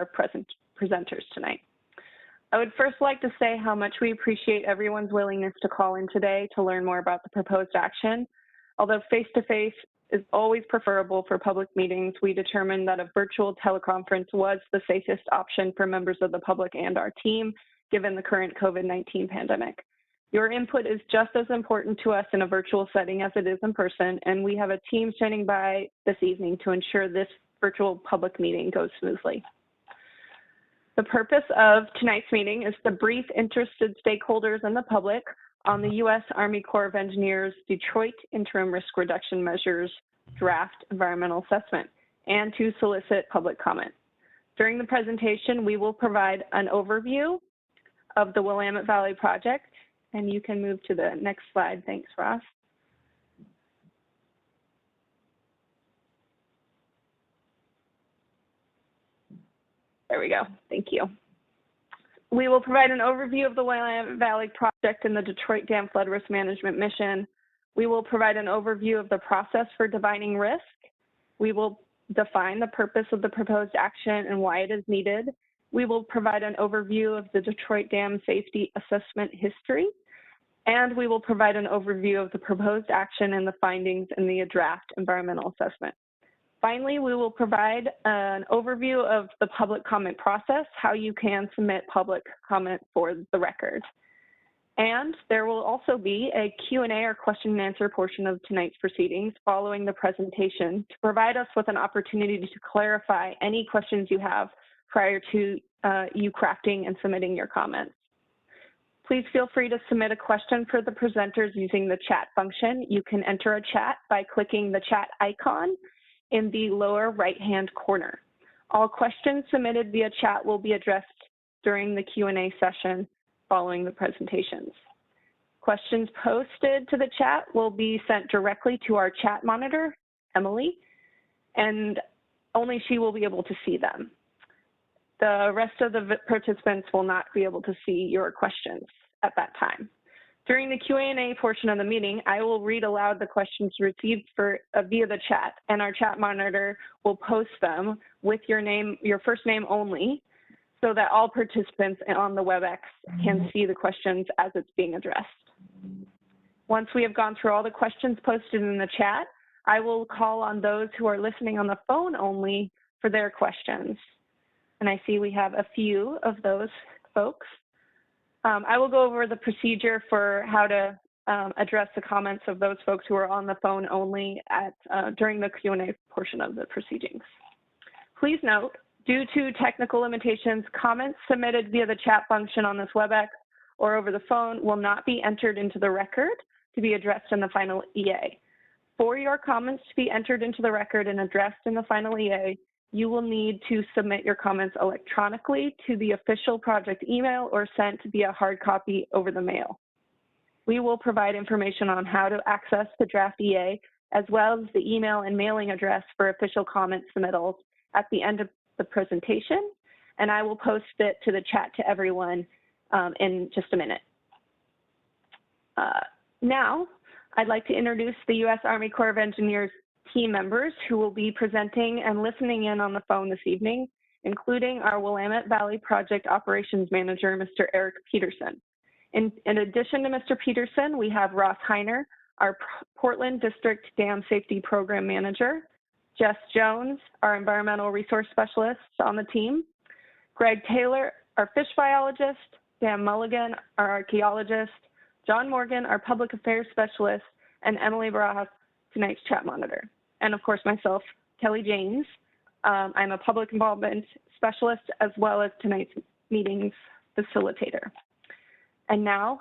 our presenters tonight. I would first like to say how much we appreciate everyone's willingness to call in today to learn more about the proposed action. Although face-to-face is always preferable for public meetings, we determined that a virtual teleconference was the safest option for members of the public and our team, given the current COVID-19 pandemic. Your input is just as important to us in a virtual setting as it is in person, and we have a team standing by this evening to ensure this virtual public meeting goes smoothly. The purpose of tonight's meeting is to brief interested stakeholders and the public on the U.S. Army Corps of Engineers Detroit Interim Risk Reduction Measures Draft Environmental Assessment, and to solicit public comment. During the presentation, we will provide an overview of the Willamette Valley project, and you can move to the next slide. Thanks, Ross. There we go. Thank you. We will provide an overview of the Willamette Valley project and the Detroit Dam Flood Risk Management Mission. We will provide an overview of the process for defining risk. We will define the purpose of the proposed action and why it is needed. We will provide an overview of the Detroit Dam Safety Assessment history. And we will provide an overview of the proposed action and the findings in the draft environmental assessment. Finally, we will provide an overview of the public comment process, how you can submit public comment for the record. And there will also be a Q&A or question and answer portion of tonight's proceedings following the presentation to provide us with an opportunity to clarify any questions you have prior to you crafting and submitting your comments. Please feel free to submit a question for the presenters using the chat function. You can enter a chat by clicking the chat icon in the lower right-hand corner. All questions submitted via chat will be addressed during the Q&A session following the presentations. Questions posted to the chat will be sent directly to our chat monitor, Emily, and only she will be able to see them. The rest of the participants will not be able to see your questions at that time. During the Q&A portion of the meeting, I will read aloud the questions received via the chat, and our chat monitor will post them with your name, your first name only, so that all participants on the WebEx can see the questions as it's being addressed. Once we have gone through all the questions posted in the chat, I will call on those who are listening on the phone only for their questions. And I see we have a few of those folks. I will go over the procedure for how to address the comments of those folks who are on the phone only during the Q&A portion of the proceedings. Please note, due to technical limitations, comments submitted via the chat function on this WebEx or over the phone will not be entered into the record to be addressed in the final EA. For your comments to be entered into the record and addressed in the final EA, you will need to submit your comments electronically to the official project email or sent via hard copy over the mail. We will provide information on how to access the draft EA, as well as the email and mailing address for official comment submittals at the end of the presentation, and I will post it to the chat to everyone in just a minute. Now, I'd like to introduce the U.S. Army Corps of Engineers team members who will be presenting and listening in on the phone this evening, including our Willamette Valley Project Operations Manager, Mr. Eric Peterson. In addition to Mr. Peterson, we have Ross Heiner, our Portland District Dam Safety Program Manager, Jess Jones, our Environmental Resource Specialist on the team, Greg Taylor, our Fish Biologist, Dan Mulligan, our Archaeologist, John Morgan, our Public Affairs Specialist, and Emily Barajas, tonight's chat monitor. And of course, myself, Kelly James. I'm a public involvement specialist as well as tonight's meeting's facilitator. And now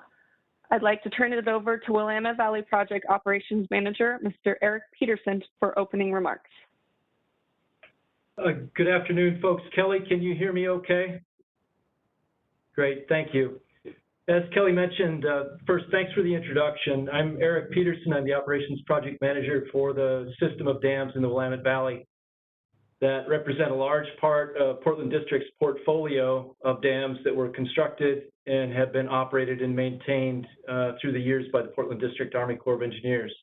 I'd like to turn it over to Willamette Valley Project Operations Manager, Mr. Eric Peterson, for opening remarks. Good afternoon, folks. Kelly, can you hear me okay? Great, thank you. As Kelly mentioned, first, thanks for the introduction. I'm Eric Peterson. I'm the Operations Project Manager for the system of dams in the Willamette Valley that represent a large part of Portland District's portfolio of dams that were constructed and have been operated and maintained through the years by the Portland District Army Corps of Engineers.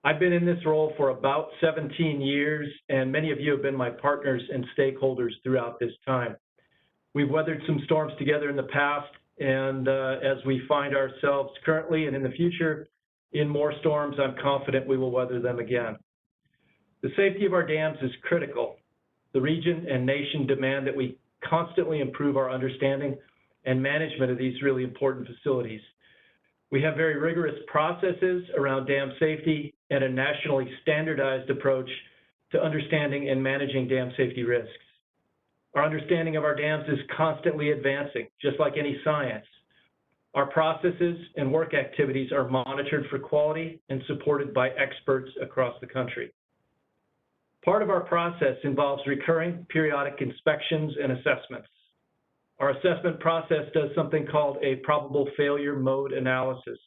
I've been in this role for about 17 years, and many of you have been my partners and stakeholders throughout this time. We've weathered some storms together in the past, and as we find ourselves currently and in the future in more storms, I'm confident we will weather them again. The safety of our dams is critical. The region and nation demand that we constantly improve our understanding and management of these really important facilities. We have very rigorous processes around dam safety and a nationally standardized approach to understanding and managing dam safety risks. Our understanding of our dams is constantly advancing, just like any science. Our processes and work activities are monitored for quality and supported by experts across the country. Part of our process involves recurring periodic inspections and assessments. Our assessment process does something called a probable failure mode analysis.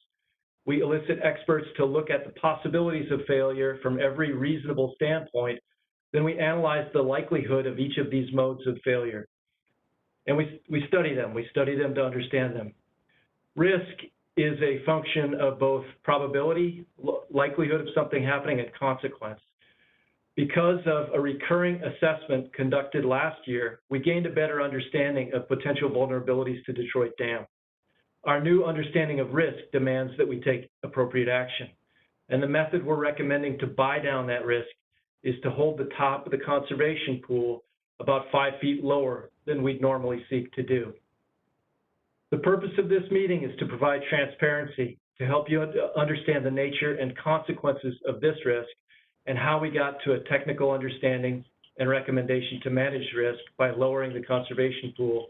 We elicit experts to look at the possibilities of failure from every reasonable standpoint. Then we analyze the likelihood of each of these modes of failure. And we study them. We study them to understand them. Risk is a function of both probability, likelihood of something happening, and consequence. Because of a recurring assessment conducted last year, we gained a better understanding of potential vulnerabilities to Detroit Dam. Our new understanding of risk demands that we take appropriate action. And the method we're recommending to buy down that risk is to hold the top of the conservation pool about 5 feet lower than we'd normally seek to do. The purpose of this meeting is to provide transparency to help you understand the nature and consequences of this risk and how we got to a technical understanding and recommendation to manage risk by lowering the conservation pool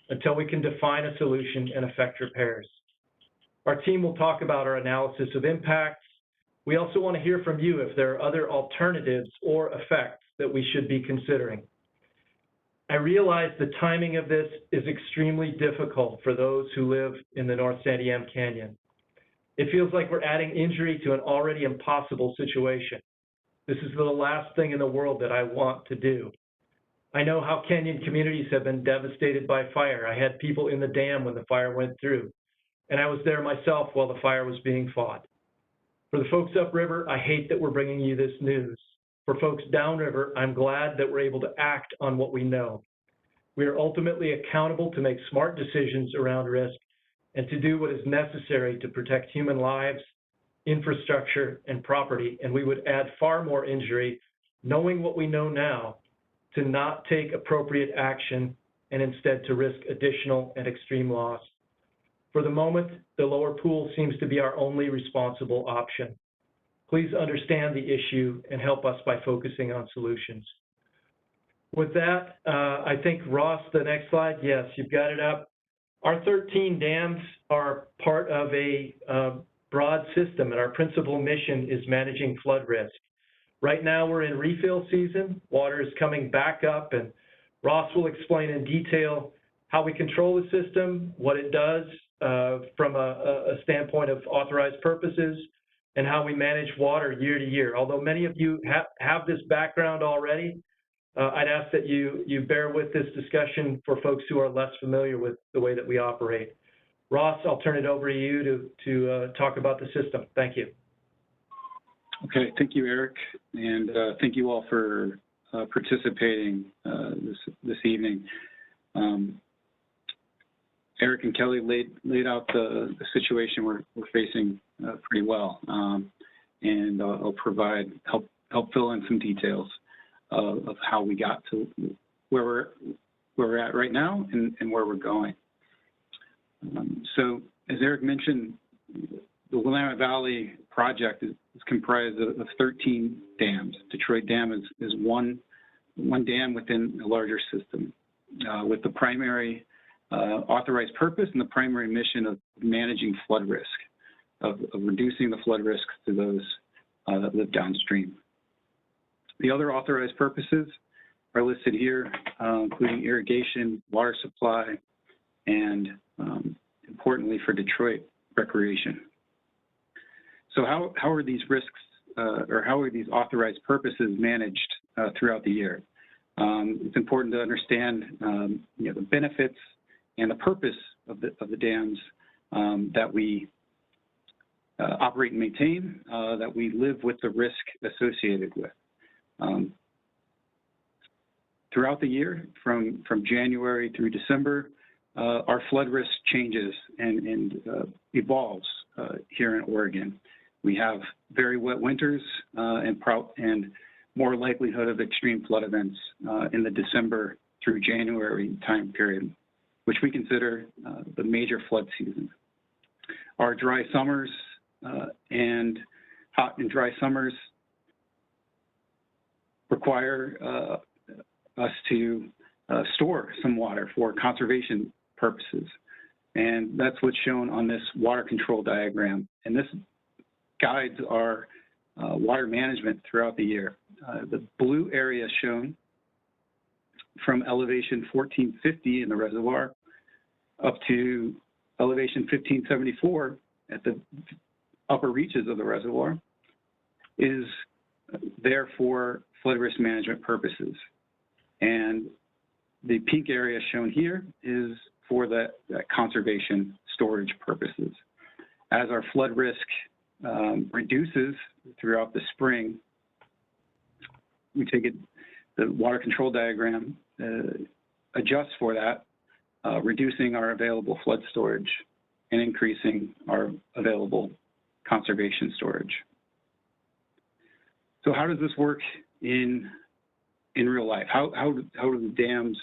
until we can define a solution and effect repairs. Our team will talk about our analysis of impacts. We also want to hear from you if there are other alternatives or effects that we should be considering. I realize the timing of this is extremely difficult for those who live in the North Santiam Canyon. It feels like we're adding injury to an already impossible situation. This is the last thing in the world that I want to do. I know how canyon communities have been devastated by fire. I had people in the dam when the fire went through, and I was there myself while the fire was being fought. For the folks upriver, I hate that we're bringing you this news. For folks downriver, I'm glad that we're able to act on what we know. We are ultimately accountable to make smart decisions around risk and to do what is necessary to protect human lives, infrastructure, and property, and we would add far more injury, knowing what we know now, to not take appropriate action and instead to risk additional and extreme loss. For the moment, the lower pool seems to be our only responsible option. Please understand the issue and help us by focusing on solutions. With that, I think, Ross, the next slide, yes, you've got it up. Our 13 dams are part of a broad system, and our principal mission is managing flood risk. Right now, we're in refill season. Water is coming back up, and Ross will explain in detail how we control the system, what it does from a standpoint of authorized purposes, and how we manage water year to year. Although many of you have this background already, I'd ask that you bear with this discussion for folks who are less familiar with the way that we operate. Ross, I'll turn it over to you to talk about the system. Thank you. Okay, thank you, Eric, and thank you all for participating this evening. Eric and Kelly laid out the situation we're facing pretty well, and I'll help fill in some details of how we got to where we're at right now and where we're going. So, as Eric mentioned, the Willamette Valley project is comprised of 13 dams. Detroit Dam is one dam within a larger system with the primary authorized purpose and the primary mission of managing flood risk, of reducing the flood risk to those that live downstream. The other authorized purposes are listed here, including irrigation, water supply, and importantly for Detroit, recreation. So how are these risks or how are these authorized purposes managed throughout the year? It's important to understand the benefits and the purpose of the dams that we operate and maintain, that we live with the risk associated with. Throughout the year, from January through December, our flood risk changes and evolves here in Oregon. We have very wet winters and more likelihood of extreme flood events in the December through January time period, which we consider the major flood season. Our dry summers and hot and dry summers require us to store some water for conservation purposes. And that's what's shown on this water control diagram. And this guides our water management throughout the year. The blue area shown from elevation 1450 in the reservoir up to elevation 1574 at the upper reaches of the reservoir is there for flood risk management purposes. And the pink area shown here is for that conservation storage purposes. As our flood risk reduces throughout the spring, we take it, the water control diagram adjusts for that, reducing our available flood storage and increasing our available conservation storage. So how does this work in real life? How do the dams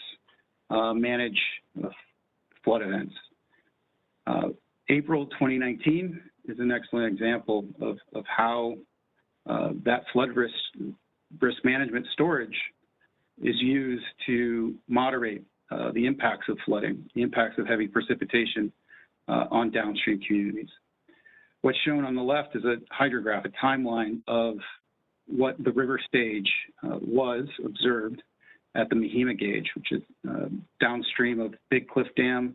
manage flood events? April 2019 is an excellent example of how that flood risk management storage is used to moderate the impacts of flooding, the impacts of heavy precipitation on downstream communities. What's shown on the left is a hydrograph, a timeline of what the river stage was observed at the Mahima gauge, which is downstream of Big Cliff Dam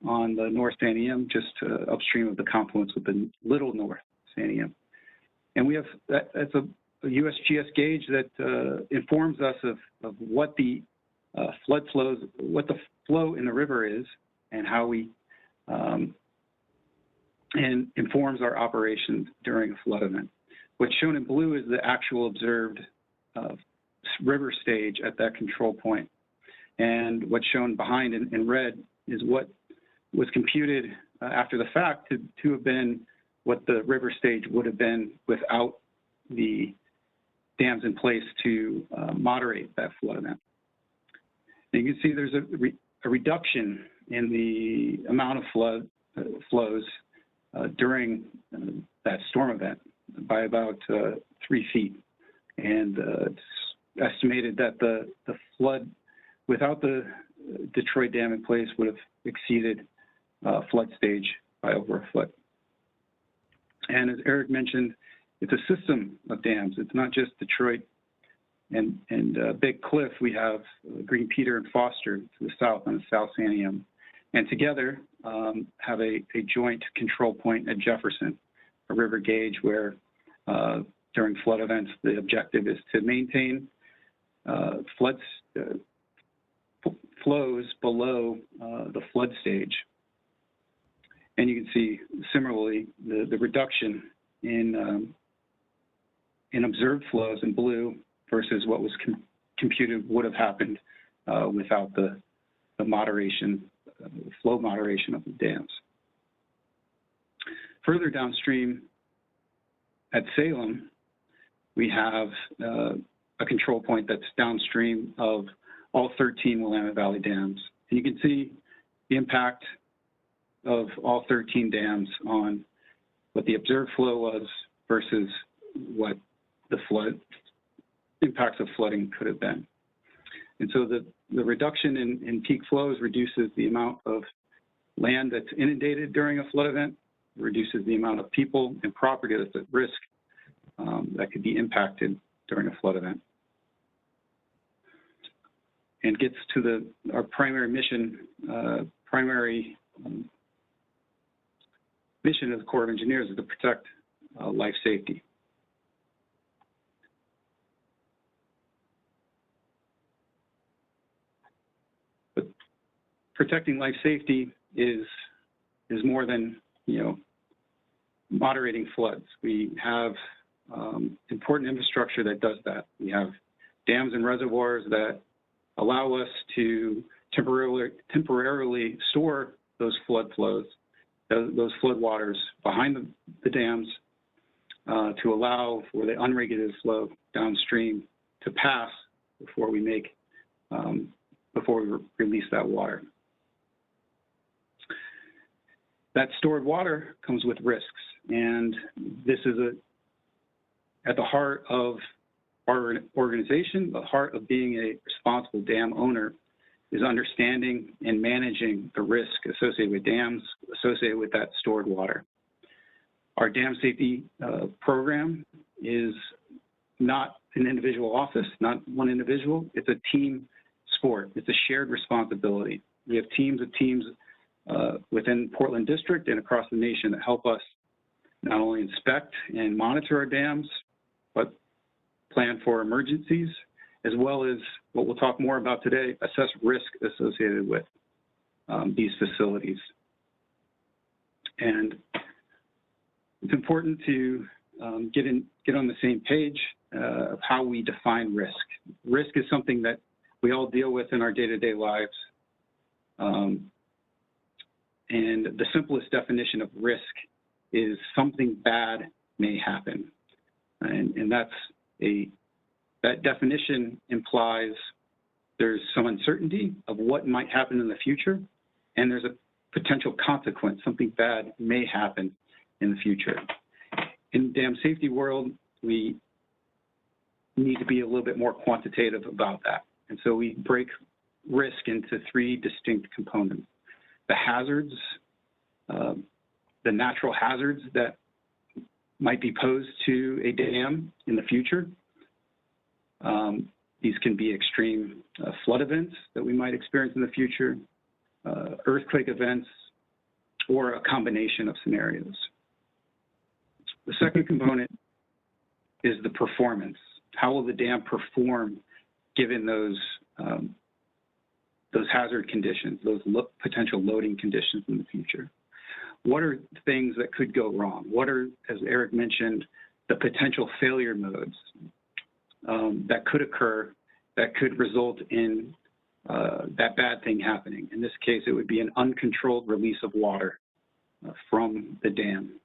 on the North Santiam, just upstream of the confluence with the Little North Santiam. And we have, that's a USGS gauge that informs us of what the flood flows, what the flow in the river is, and how we, and informs our operations during a flood event. What's shown in blue is the actual observed river stage at that control point. And what's shown behind in red is what was computed after the fact to have been what the river stage would have been without the dams in place to moderate that flood event. And you can see there's a reduction in the amount of flows during that storm event by about 3 feet. And it's estimated that the flood without the Detroit Dam in place would have exceeded flood stage by over a foot. And as Eric mentioned, it's a system of dams. It's not just Detroit and Big Cliff. We have Green Peter and Foster to the south on the South Santiam. And together have a joint control point at Jefferson, a river gauge where during flood events, the objective is to maintain flows below the flood stage. And you can see similarly the reduction in observed flows in blue versus what was computed would have happened without the moderation, flow moderation of the dams. Further downstream at Salem, we have a control point that's downstream of all 13 Willamette Valley dams. And you can see the impact of all 13 dams on what the observed flow was versus what the impacts of flooding could have been. And so the reduction in peak flows reduces the amount of land that's inundated during a flood event, reduces the amount of people and property that's at risk that could be impacted during a flood event. And gets to our primary mission, mission of the Corps of Engineers is to protect life safety. But protecting life safety is more than, moderating floods. We have important infrastructure that does that. We have dams and reservoirs that allow us to temporarily store those flood flows, those flood waters behind the dams to allow for the unregulated flow downstream to pass before we release that water. That stored water comes with risks, and this is at the heart of our organization. The heart of being a responsible dam owner is understanding and managing the risk associated with dams, associated with that stored water. Our dam safety program is not an individual office, not one individual. It's a team sport. It's a shared responsibility. We have teams of teams within Portland District and across the nation that help us not only inspect and monitor our dams, but plan for emergencies, as well as what we'll talk more about today, assess risk associated with these facilities. And it's important to get on the same page of how we define risk. Risk is something that we all deal with in our day-to-day lives. And the simplest definition of risk is something bad may happen. And that definition implies there's some uncertainty of what might happen in the future, and there's a potential consequence. Something bad may happen in the future. In the dam safety world, we need to be a little bit more quantitative about that. And so we break risk into three distinct components. The hazards, the natural hazards that might be posed to a dam in the future. These can be extreme flood events that we might experience in the future, earthquake events, or a combination of scenarios. The second component is the performance. How will the dam perform given those hazard conditions, those potential loading conditions in the future? What are things that could go wrong? What are, as Eric mentioned, the potential failure modes that could occur that could result in that bad thing happening? In this case, it would be an uncontrolled release of water from the dam.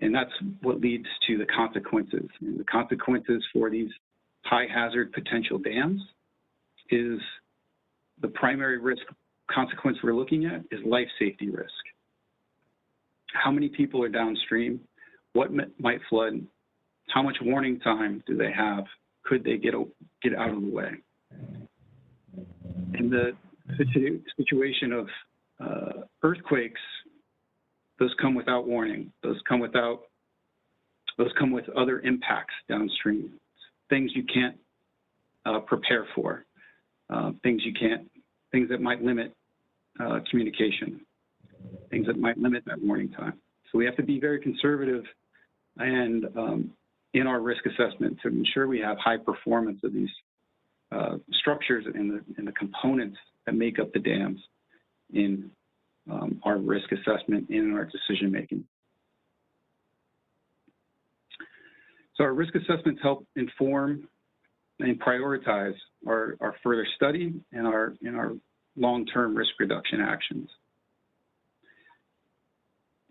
And that's what leads to the consequences. And the consequences for these high hazard potential dams is the primary risk consequence we're looking at is life safety risk. How many people are downstream? What might flood? How much warning time do they have? Could they get out of the way? In the situation of earthquakes, those come without warning. Those come with other impacts downstream, things you can't prepare for, things that might limit communication, things that might limit that warning time. So we have to be very conservative and in our risk assessment to ensure we have high performance of these structures and the components that make up the dams in our risk assessment and in our decision making. So our risk assessments help inform and prioritize our further study and our long-term risk reduction actions.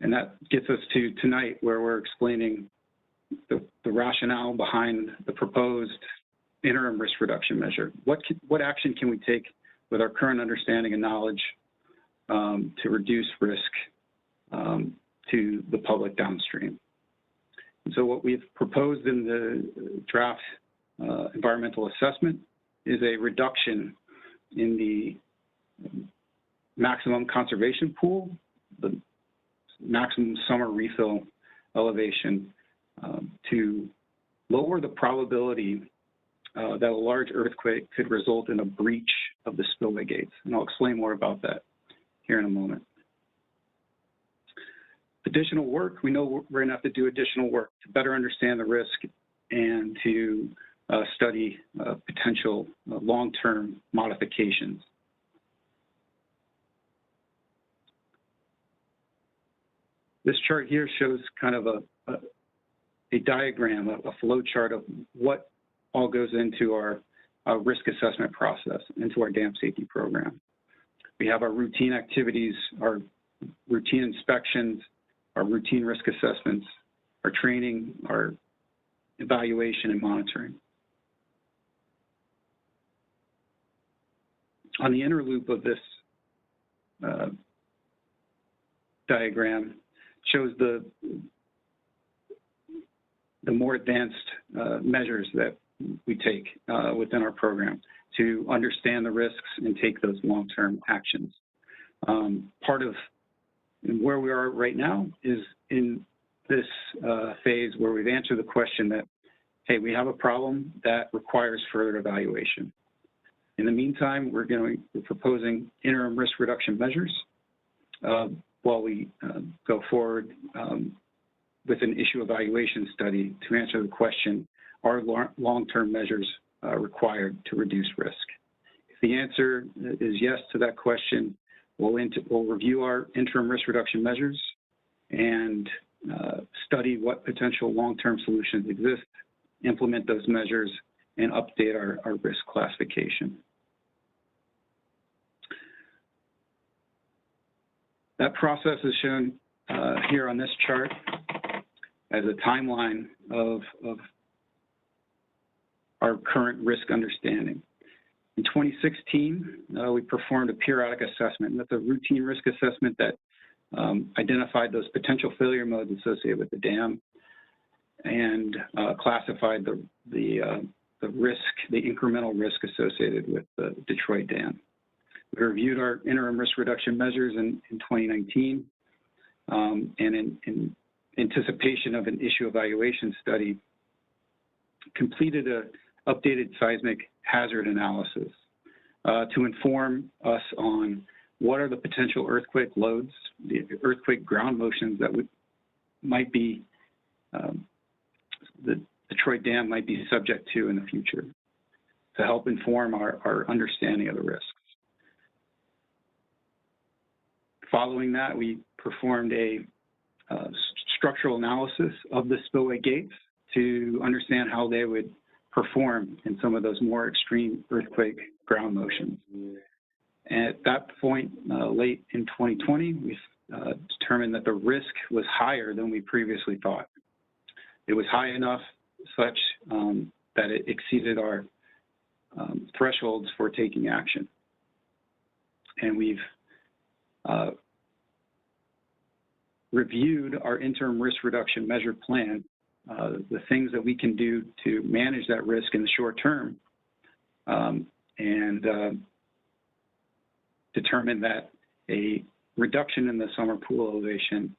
And that gets us to tonight, where we're explaining the rationale behind the proposed interim risk reduction measure. What action can we take with our current understanding and knowledge to reduce risk to the public downstream? And so what we've proposed in the draft environmental assessment is a reduction in the maximum conservation pool, the maximum summer refill elevation, to lower the probability that a large earthquake could result in a breach of the spillway gates. And I'll explain more about that here in a moment. Additional work, we know we're going to have to do additional work to better understand the risk and to study potential long-term modifications. This chart here shows kind of a diagram, a flow chart of what all goes into our risk assessment process, into our dam safety program. We have our routine activities, our routine inspections, our routine risk assessments, our training, our evaluation and monitoring. On the inner loop of this diagram shows the more advanced measures that we take within our program to understand the risks and take those long-term actions. Part of where we are right now is in this phase where we've answered the question that, hey, we have a problem that requires further evaluation. In the meantime, we're proposing interim risk reduction measures while we go forward with an issue evaluation study to answer the question, are long-term measures required to reduce risk? If the answer is yes to that question, we'll review our interim risk reduction measures and study what potential long-term solutions exist, implement those measures, and update our risk classification. That process is shown here on this chart as a timeline of our current risk understanding. In 2016, we performed a periodic assessment. That's a routine risk assessment that identified those potential failure modes associated with the dam and classified the risk, the incremental risk associated with the Detroit Dam. We reviewed our interim risk reduction measures in 2019, and in anticipation of an issue evaluation study, completed an updated seismic hazard analysis to inform us on what are the potential earthquake loads, the earthquake ground motions that might be, the Detroit Dam might be subject to in the future, to help inform our understanding of the risks. Following that, we performed a structural analysis of the spillway gates to understand how they would perform in some of those more extreme earthquake ground motions. And at that point, late in 2020, we determined that the risk was higher than we previously thought. It was high enough such that it exceeded our thresholds for taking action. And we've reviewed our interim risk reduction measure plan, the things that we can do to manage that risk in the short term, and determined that a reduction in the summer pool elevation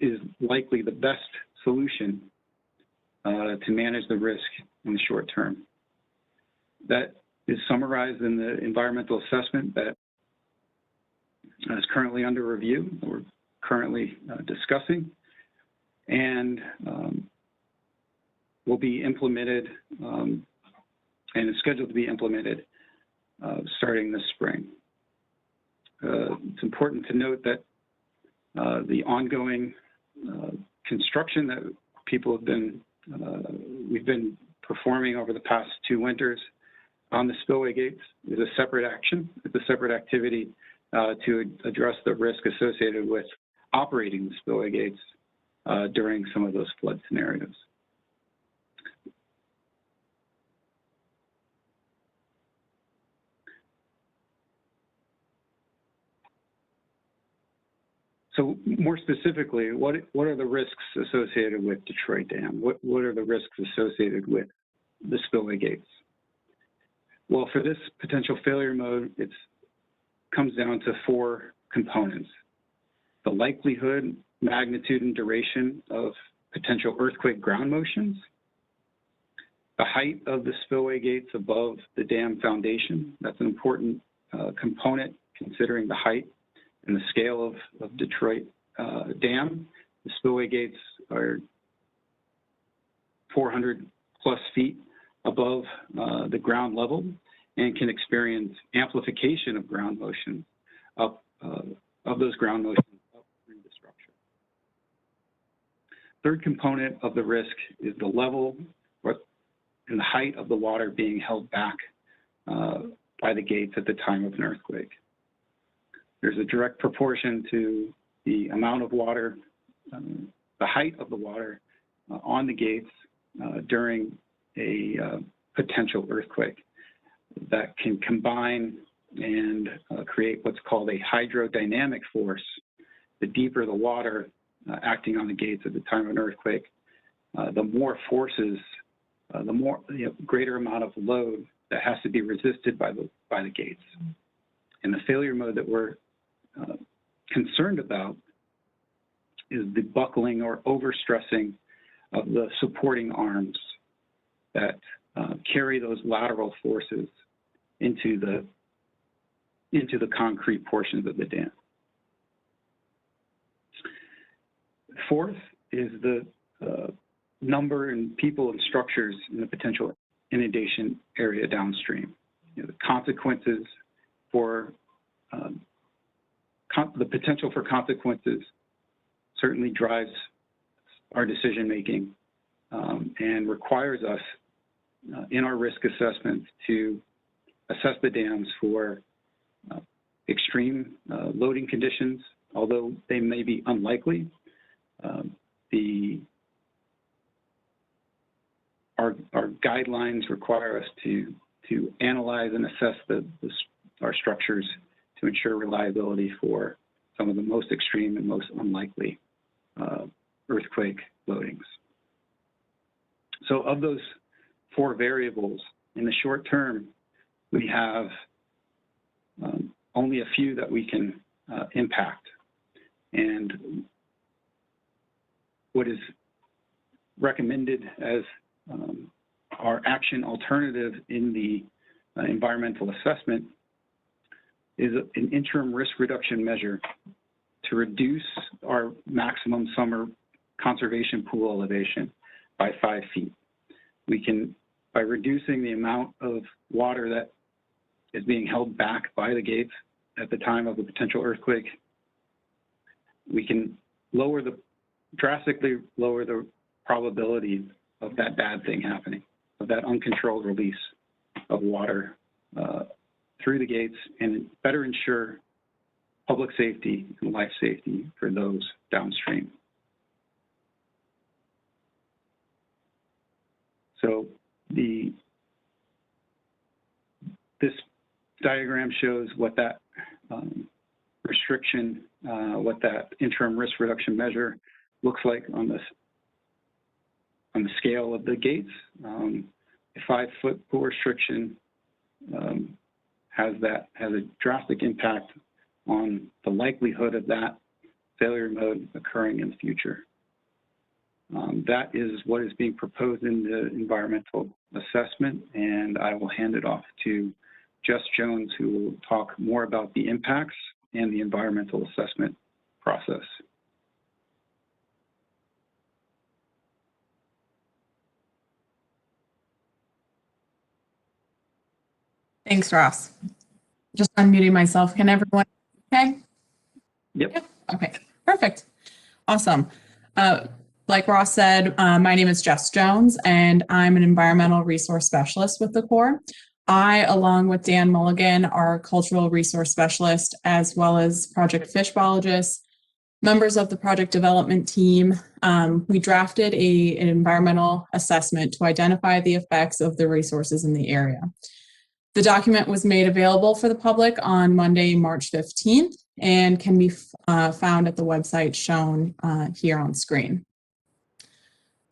is likely the best solution to manage the risk in the short term. That is summarized in the environmental assessment that is currently under review, we're currently discussing, and will be implemented and is scheduled to be implemented starting this spring. It's important to note that the ongoing construction that we've been performing over the past 2 winters on the spillway gates is a separate action. It's a separate activity to address the risk associated with operating the spillway gates during some of those flood scenarios. So more specifically, what are the risks associated with Detroit Dam? What are the risks associated with the spillway gates? Well, for this potential failure mode, it comes down to 4 components: the likelihood, magnitude, and duration of potential earthquake ground motions, the height of the spillway gates above the dam foundation. That's an important component considering the height and the scale of Detroit Dam. The spillway gates are 400 plus feet above the ground level and can experience amplification of ground motion of those ground motions up through the structure. third component of the risk is the level and the height of the water being held back by the gates at the time of an earthquake. There's a direct proportion to the amount of water, the height of the water on the gates during a potential earthquake that can combine and create what's called a hydrodynamic force. The deeper the water acting on the gates at the time of an earthquake, the more forces, the more greater amount of load that has to be resisted by the gates. And the failure mode that we're concerned about is the buckling or overstressing of the supporting arms that carry those lateral forces into the concrete portions of the dam. Fourth is the number and people and structures in the potential inundation area downstream. The consequences for the potential for consequences certainly drives our decision making and requires us in our risk assessments to assess the dams for extreme loading conditions, although they may be unlikely. Our guidelines require us to analyze and assess our structures to ensure reliability for some of the most extreme and most unlikely earthquake loadings. So of those four variables, in the short term, we have only a few that we can impact. And what is recommended as our action alternative in the environmental assessment is an interim risk reduction measure to reduce our maximum summer conservation pool elevation by 5 feet. We can, by reducing the amount of water that is being held back by the gates at the time of a potential earthquake, we can drastically lower the probability of that bad thing happening, of that uncontrolled release of water through the gates, and better ensure public safety and life safety for those downstream. So this diagram shows what that restriction, what that interim risk reduction measure looks like on the scale of the gates. A 5-foot pool restriction has a drastic impact on the likelihood of that failure mode occurring in the future. That is what is being proposed in the environmental assessment, and I will hand it off to Jess Jones, who will talk more about the impacts and the environmental assessment process. Thanks, Ross. Just unmuting myself. Can everyone, okay? Yep. Okay, perfect. Awesome. Like Ross said, my name is Jess Jones, and I'm an environmental resource specialist with the Corps. I, along with Dan Mulligan, our cultural resource specialist, as well as project fish biologists, members of the project development team, we drafted an environmental assessment to identify the effects of the resources in the area. The document was made available for the public on Monday, March 15th, and can be found at the website shown here on screen.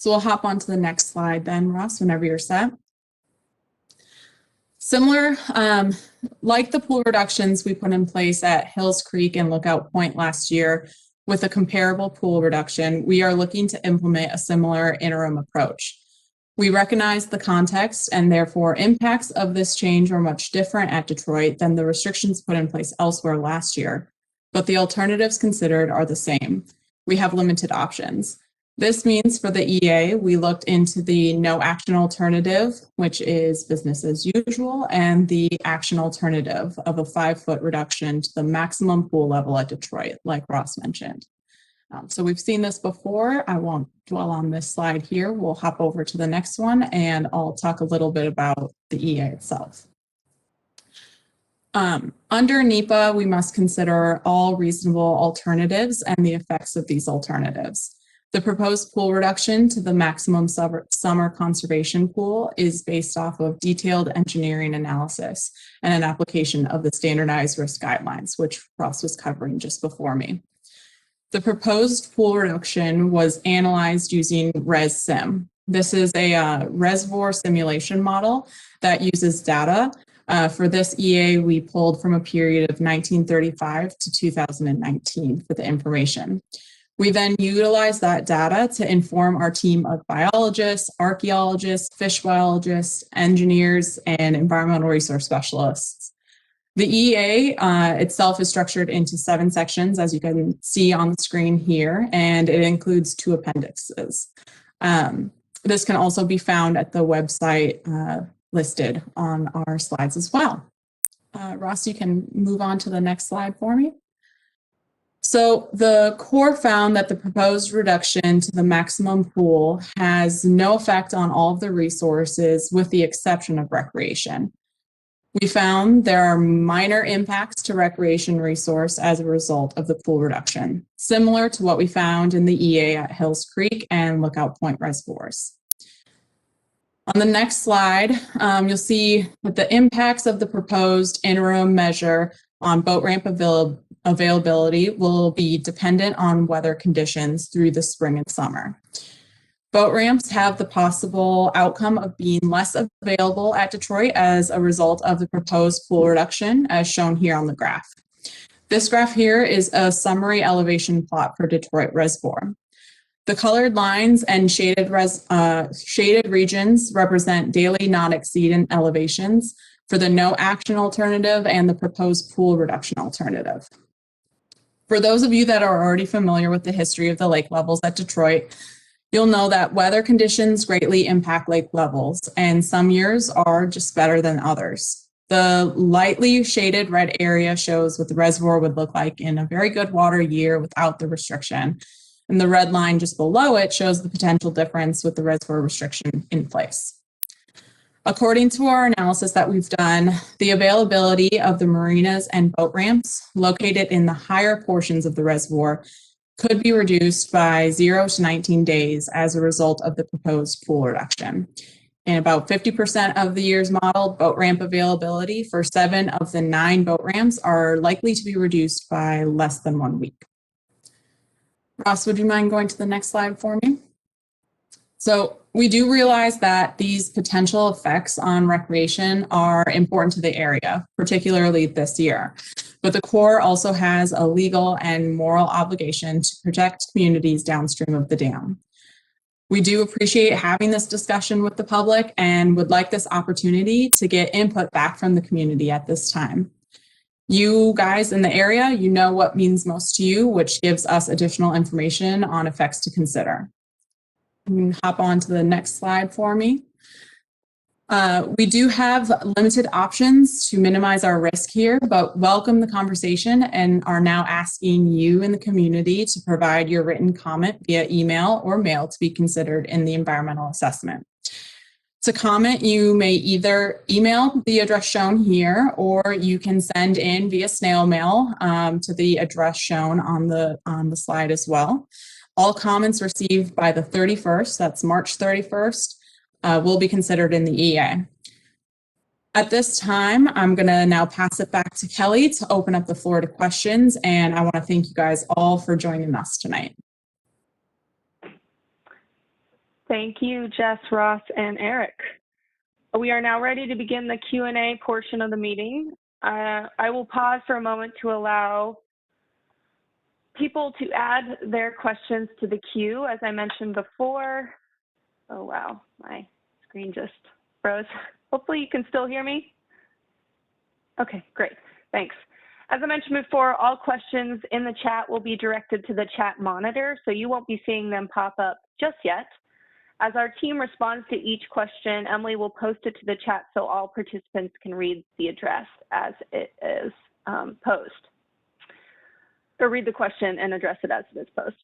So we'll hop on to the next slide then, Ross, whenever you're set. Similar, like the pool reductions we put in place at Hills Creek and Lookout Point last year with a comparable pool reduction, we are looking to implement a similar interim approach. We recognize the context and therefore impacts of this change are much different at Detroit than the restrictions put in place elsewhere last year, but the alternatives considered are the same. We have limited options. This means for the EA, we looked into the no action alternative, which is business as usual, and the action alternative of a 5-foot reduction to the maximum pool level at Detroit, like Ross mentioned. So we've seen this before. I won't dwell on this slide here. We'll hop over to the next one and I'll talk a little bit about the EA itself. Under NEPA, we must consider all reasonable alternatives and the effects of these alternatives. The proposed pool reduction to the maximum summer conservation pool is based off of detailed engineering analysis and an application of the standardized risk guidelines, which Ross was covering just before me. The proposed pool reduction was analyzed using ResSim. This is a reservoir simulation model that uses data. For this EA, we pulled from a period of 1935 to 2019 for the information. We then utilized that data to inform our team of biologists, archaeologists, fish biologists, engineers, and environmental resource specialists. The EA itself is structured into 7 sections, as you can see on the screen here, and it includes 2 appendixes. This can also be found at the website listed on our slides as well. Ross, you can move on to the next slide for me. So the Corps found that the proposed reduction to the maximum pool has no effect on all of the resources with the exception of recreation. We found there are minor impacts to recreation resource as a result of the pool reduction, similar to what we found in the EA at Hills Creek and Lookout Point reservoirs. On the next slide, you'll see that the impacts of the proposed interim measure on boat ramp availability will be dependent on weather conditions through the spring and summer. Boat ramps have the possible outcome of being less available at Detroit as a result of the proposed pool reduction, as shown here on the graph. This graph here is a summary elevation plot for Detroit Reservoir. The colored lines and shaded regions represent daily non-exceedant elevations for the no action alternative and the proposed pool reduction alternative. For those of you that are already familiar with the history of the lake levels at Detroit, you'll know that weather conditions greatly impact lake levels, and some years are just better than others. The lightly shaded red area shows what the reservoir would look like in a very good water year without the restriction. And the red line just below it shows the potential difference with the reservoir restriction in place. According to our analysis that we've done, the availability of the marinas and boat ramps located in the higher portions of the reservoir could be reduced by 0 to 19 days as a result of the proposed pool reduction. In about 50% of the year's modeled boat ramp availability for 7 of the 9 boat ramps are likely to be reduced by less than 1 week. Ross, would you mind going to the next slide for me? So we do realize that these potential effects on recreation are important to the area, particularly this year. But the Corps also has a legal and moral obligation to protect communities downstream of the dam. We do appreciate having this discussion with the public and would like this opportunity to get input back from the community at this time. You guys in the area, you know what means most to you, which gives us additional information on effects to consider. You can hop on to the next slide for me. We do have limited options to minimize our risk here, but welcome the conversation and are now asking you in the community to provide your written comment via email or mail to be considered in the environmental assessment. To comment, you may either email the address shown here, or you can send in via snail mail to the address shown on the slide as well. All comments received by the 31st, that's March 31st, will be considered in the EA. At this time, I'm going to now pass it back to Kelly to open up the floor to questions, and I want to thank you guys all for joining us tonight. Thank you, Jess, Ross, and Eric. We are now ready to begin the Q&A portion of the meeting. I will pause for a moment to allow people to add their questions to the queue. As I mentioned before, oh wow, my screen just froze. Hopefully you can still hear me. Okay, great, thanks. As I mentioned before, all questions in the chat will be directed to the chat monitor, so you won't be seeing them pop up just yet. As our team responds to each question, Emily will post it to the chat so all participants can read the address as it is posed, or read the question and address it as it is posed.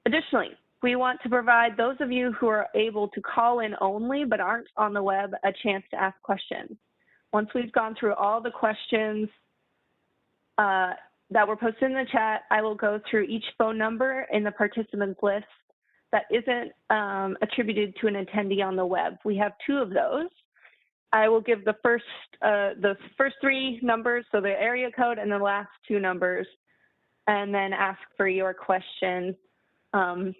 Additionally, we want to provide those of you who are able to call in only but aren't on the web a chance to ask questions. Once we've gone through all the questions that were posted in the chat, I will go through each phone number in the participants list that isn't attributed to an attendee on the web. We have 2 of those. I will give the first 3 numbers, so the area code, and the last 2 numbers, and then ask for your question. And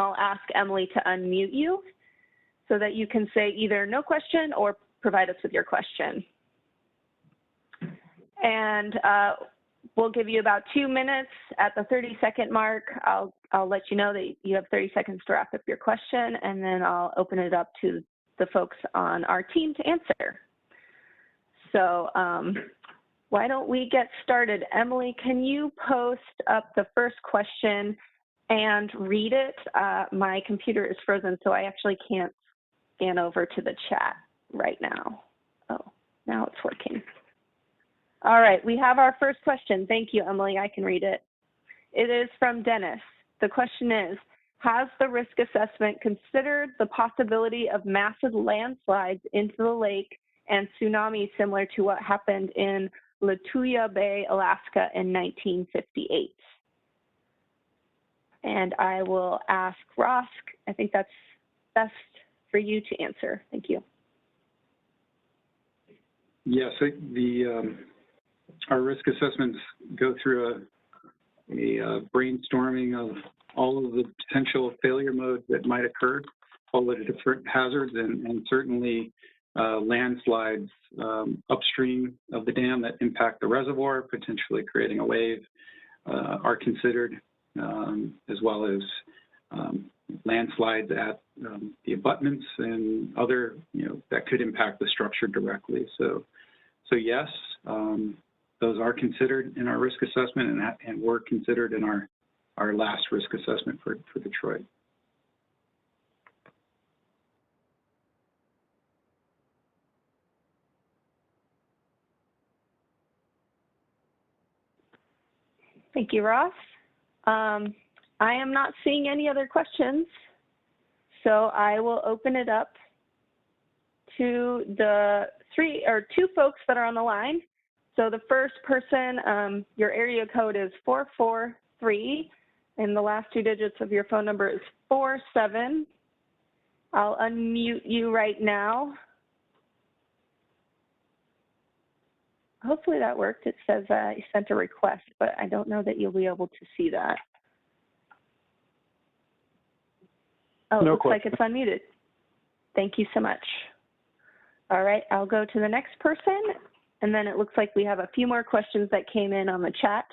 I'll ask Emily to unmute you so that you can say either no question or provide us with your question. And we'll give you about 2 minutes. At the 30-second mark, I'll let you know that you have 30 seconds to wrap up your question, and then I'll open it up to the folks on our team to answer. So why don't we get started? Emily, can you post up the first question and read it? My computer is frozen, so I actually can't scan over to the chat right now. Oh, now it's working. All right, we have our first question. Thank you, Emily. I can read it. It is from Dennis. The question is, has the risk assessment considered the possibility of massive landslides into the lake and tsunami similar to what happened in Lituya Bay, Alaska in 1958? And I will ask Ross, I think that's best for you to answer. Thank you. Yes, our risk assessments go through a brainstorming of all of the potential failure modes that might occur, all the different hazards, and certainly landslides upstream of the dam that impact the reservoir, potentially creating a wave, are considered, as well as landslides at the abutments and other, that could impact the structure directly. So yes, those are considered in our risk assessment and were considered in our last risk assessment for Detroit. Thank you, Ross. I am not seeing any other questions, so I will open it up to the 2 folks that are on the line. So the first person, your area code is 443, and the last 2 digits of your phone number is 47. I'll unmute you right now. Hopefully that worked. It says I sent a request, but I don't know that you'll be able to see that. Oh, it looks like it's unmuted. Thank you so much. All right, I'll go to the next person, and then it looks like we have a few more questions that came in on the chat.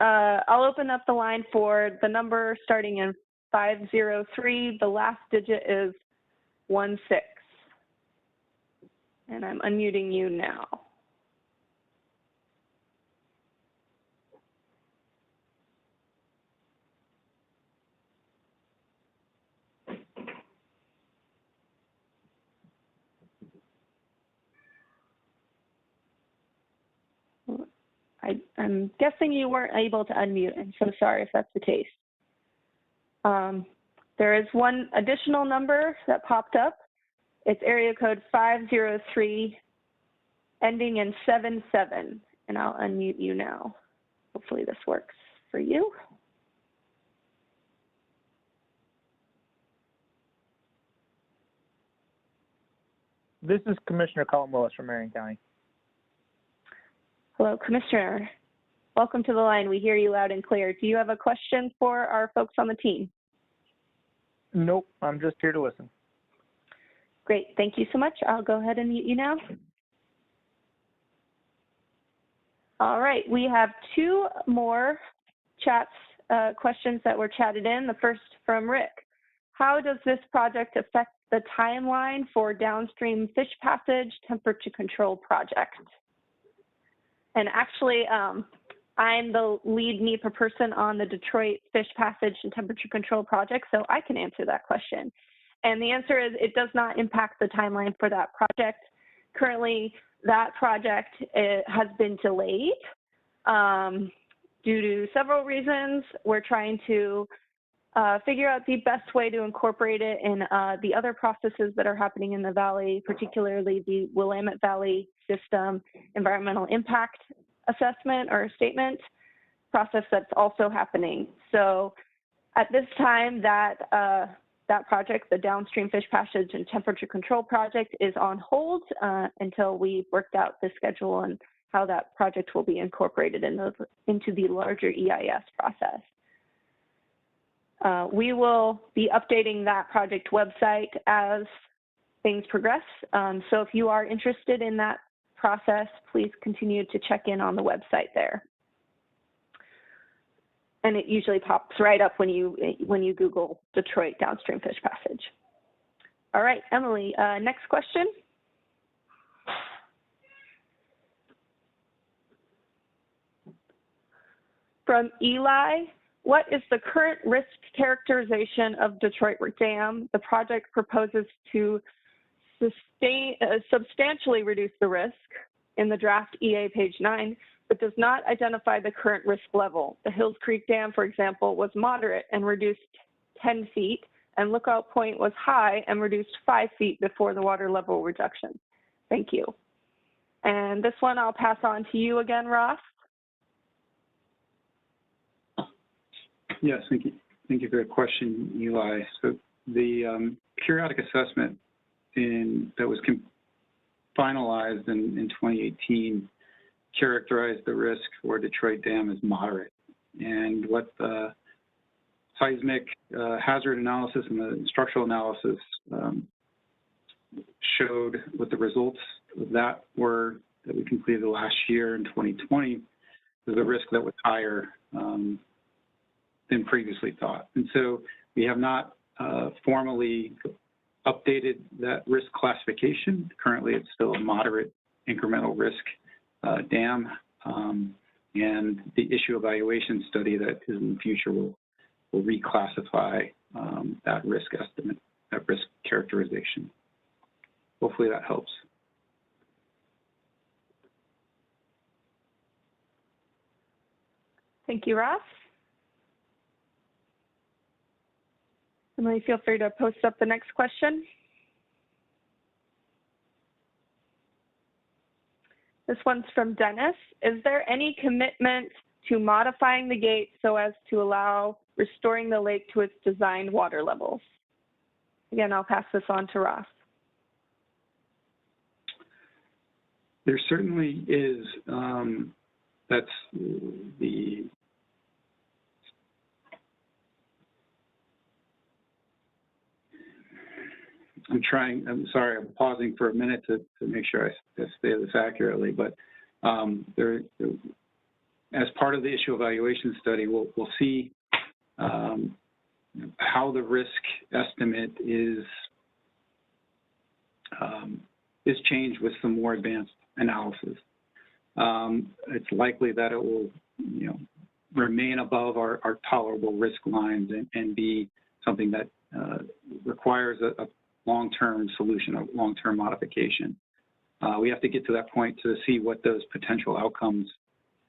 I'll open up the line for the number starting in 503. The last digit is 16. And I'm unmuting you now. I'm guessing you weren't able to unmute. I'm so sorry if that's the case. There is one additional number that popped up. It's area code 503, ending in 77, and I'll unmute you now. Hopefully this works for you. This is Commissioner Colin Willis from Marion County. Hello, Commissioner. Welcome to the line. We hear you loud and clear. Do you have a question for our folks on the team? Nope, I'm just here to listen. Great, thank you so much. I'll go ahead and mute you now. All right, we have 2 more questions that were chatted in. The first from Rick. How does this project affect the timeline for downstream fish passage temperature control project? And actually, I'm the lead NEPA person on the Detroit Fish Passage and Temperature Control Project, so I can answer that question. And the answer is it does not impact the timeline for that project. Currently, that project has been delayed due to several reasons. We're trying to figure out the best way to incorporate it in the other processes that are happening in the valley, particularly the Willamette Valley System Environmental Impact Assessment or Statement process that's also happening. So at this time, that project, the Downstream Fish Passage and Temperature Control Project, is on hold until we've worked out the schedule and how that project will be incorporated into the larger EIS process. We will be updating that project website as things progress. So if you are interested in that process, please continue to check in on the website there. And it usually pops right up when you Google Detroit Downstream Fish Passage. All right, Emily, next question. From Eli, what is the current risk characterization of Detroit Dam? The project proposes to substantially reduce the risk in the draft EA page 9, but does not identify the current risk level. The Hills Creek Dam, for example, was moderate and reduced 10 feet, and Lookout Point was high and reduced 5 feet before the water level reduction. Thank you. And this one I'll pass on to you again, Ross. Yes, thank you. Thank you for the question, Eli. So the periodic assessment that was finalized in 2018 characterized the risk for Detroit Dam as moderate. And what the seismic hazard analysis and the structural analysis showed, what the results of that were that we completed last year in 2020, was a risk that was higher than previously thought. And so we have not formally updated that risk classification. Currently, it's still a moderate incremental risk dam, and the issue evaluation study that is in the future will reclassify that risk estimate, that risk characterization. Hopefully that helps. Thank you, Ross. Emily, feel free to post up the next question. This one's from Dennis. Is there any commitment to modifying the gate so as to allow restoring the lake to its designed water levels? Again, I'll pass this on to Ross. There certainly is. That's the I'm sorry, I'm pausing for a minute to make sure I say this accurately, but as part of the issue evaluation study, we'll see how the risk estimate is changed with some more advanced analysis. It's likely that it will, remain above our tolerable risk lines and be something that requires a long-term solution, a long-term modification. We have to get to that point to see what those potential outcomes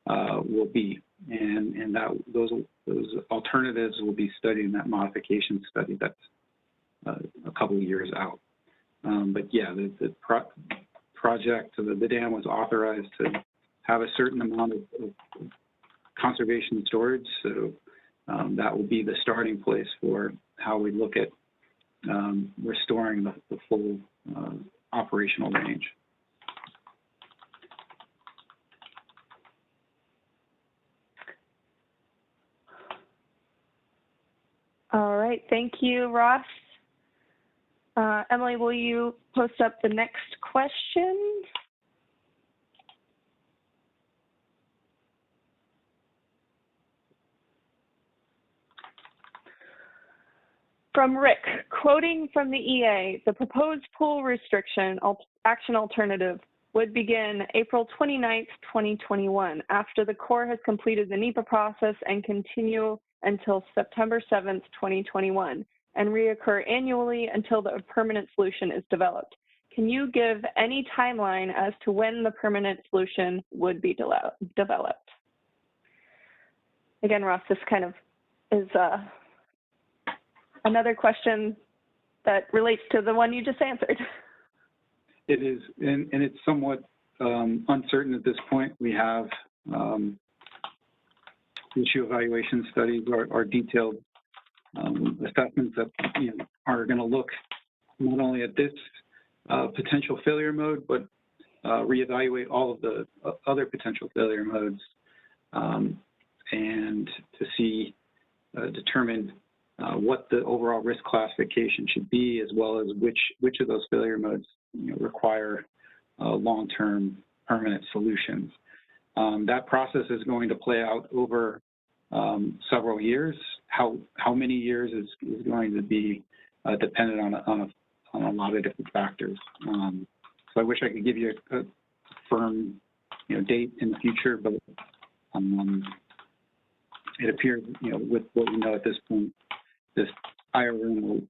will be, and those alternatives will be studied in that modification study that's a couple of years out. But yeah, the project, the dam was authorized to have a certain amount of conservation storage, so that will be the starting place for how we look at restoring the full operational range. All right, thank you, Ross. Emily, will you post up the next question? From Rick, quoting from the EA, the proposed pool restriction action alternative would begin April 29th, 2021, after the Corps has completed the NEPA process and continue until September 7th, 2021, and reoccur annually until the permanent solution is developed. Can you give any timeline as to when the permanent solution would be developed? Again, Ross, this kind of is another question that relates to the one you just answered. It is, and it's somewhat uncertain at this point. We have issue evaluation studies or detailed assessments that are going to look not only at this potential failure mode, but reevaluate all of the other potential failure modes and to see, determine what the overall risk classification should be, as well as which of those failure modes require long-term permanent solutions. That process is going to play out over several years. How many years is going to be dependent on a lot of different factors. So I wish I could give you a firm date in the future, but it appears with what we know at this point, this IRM will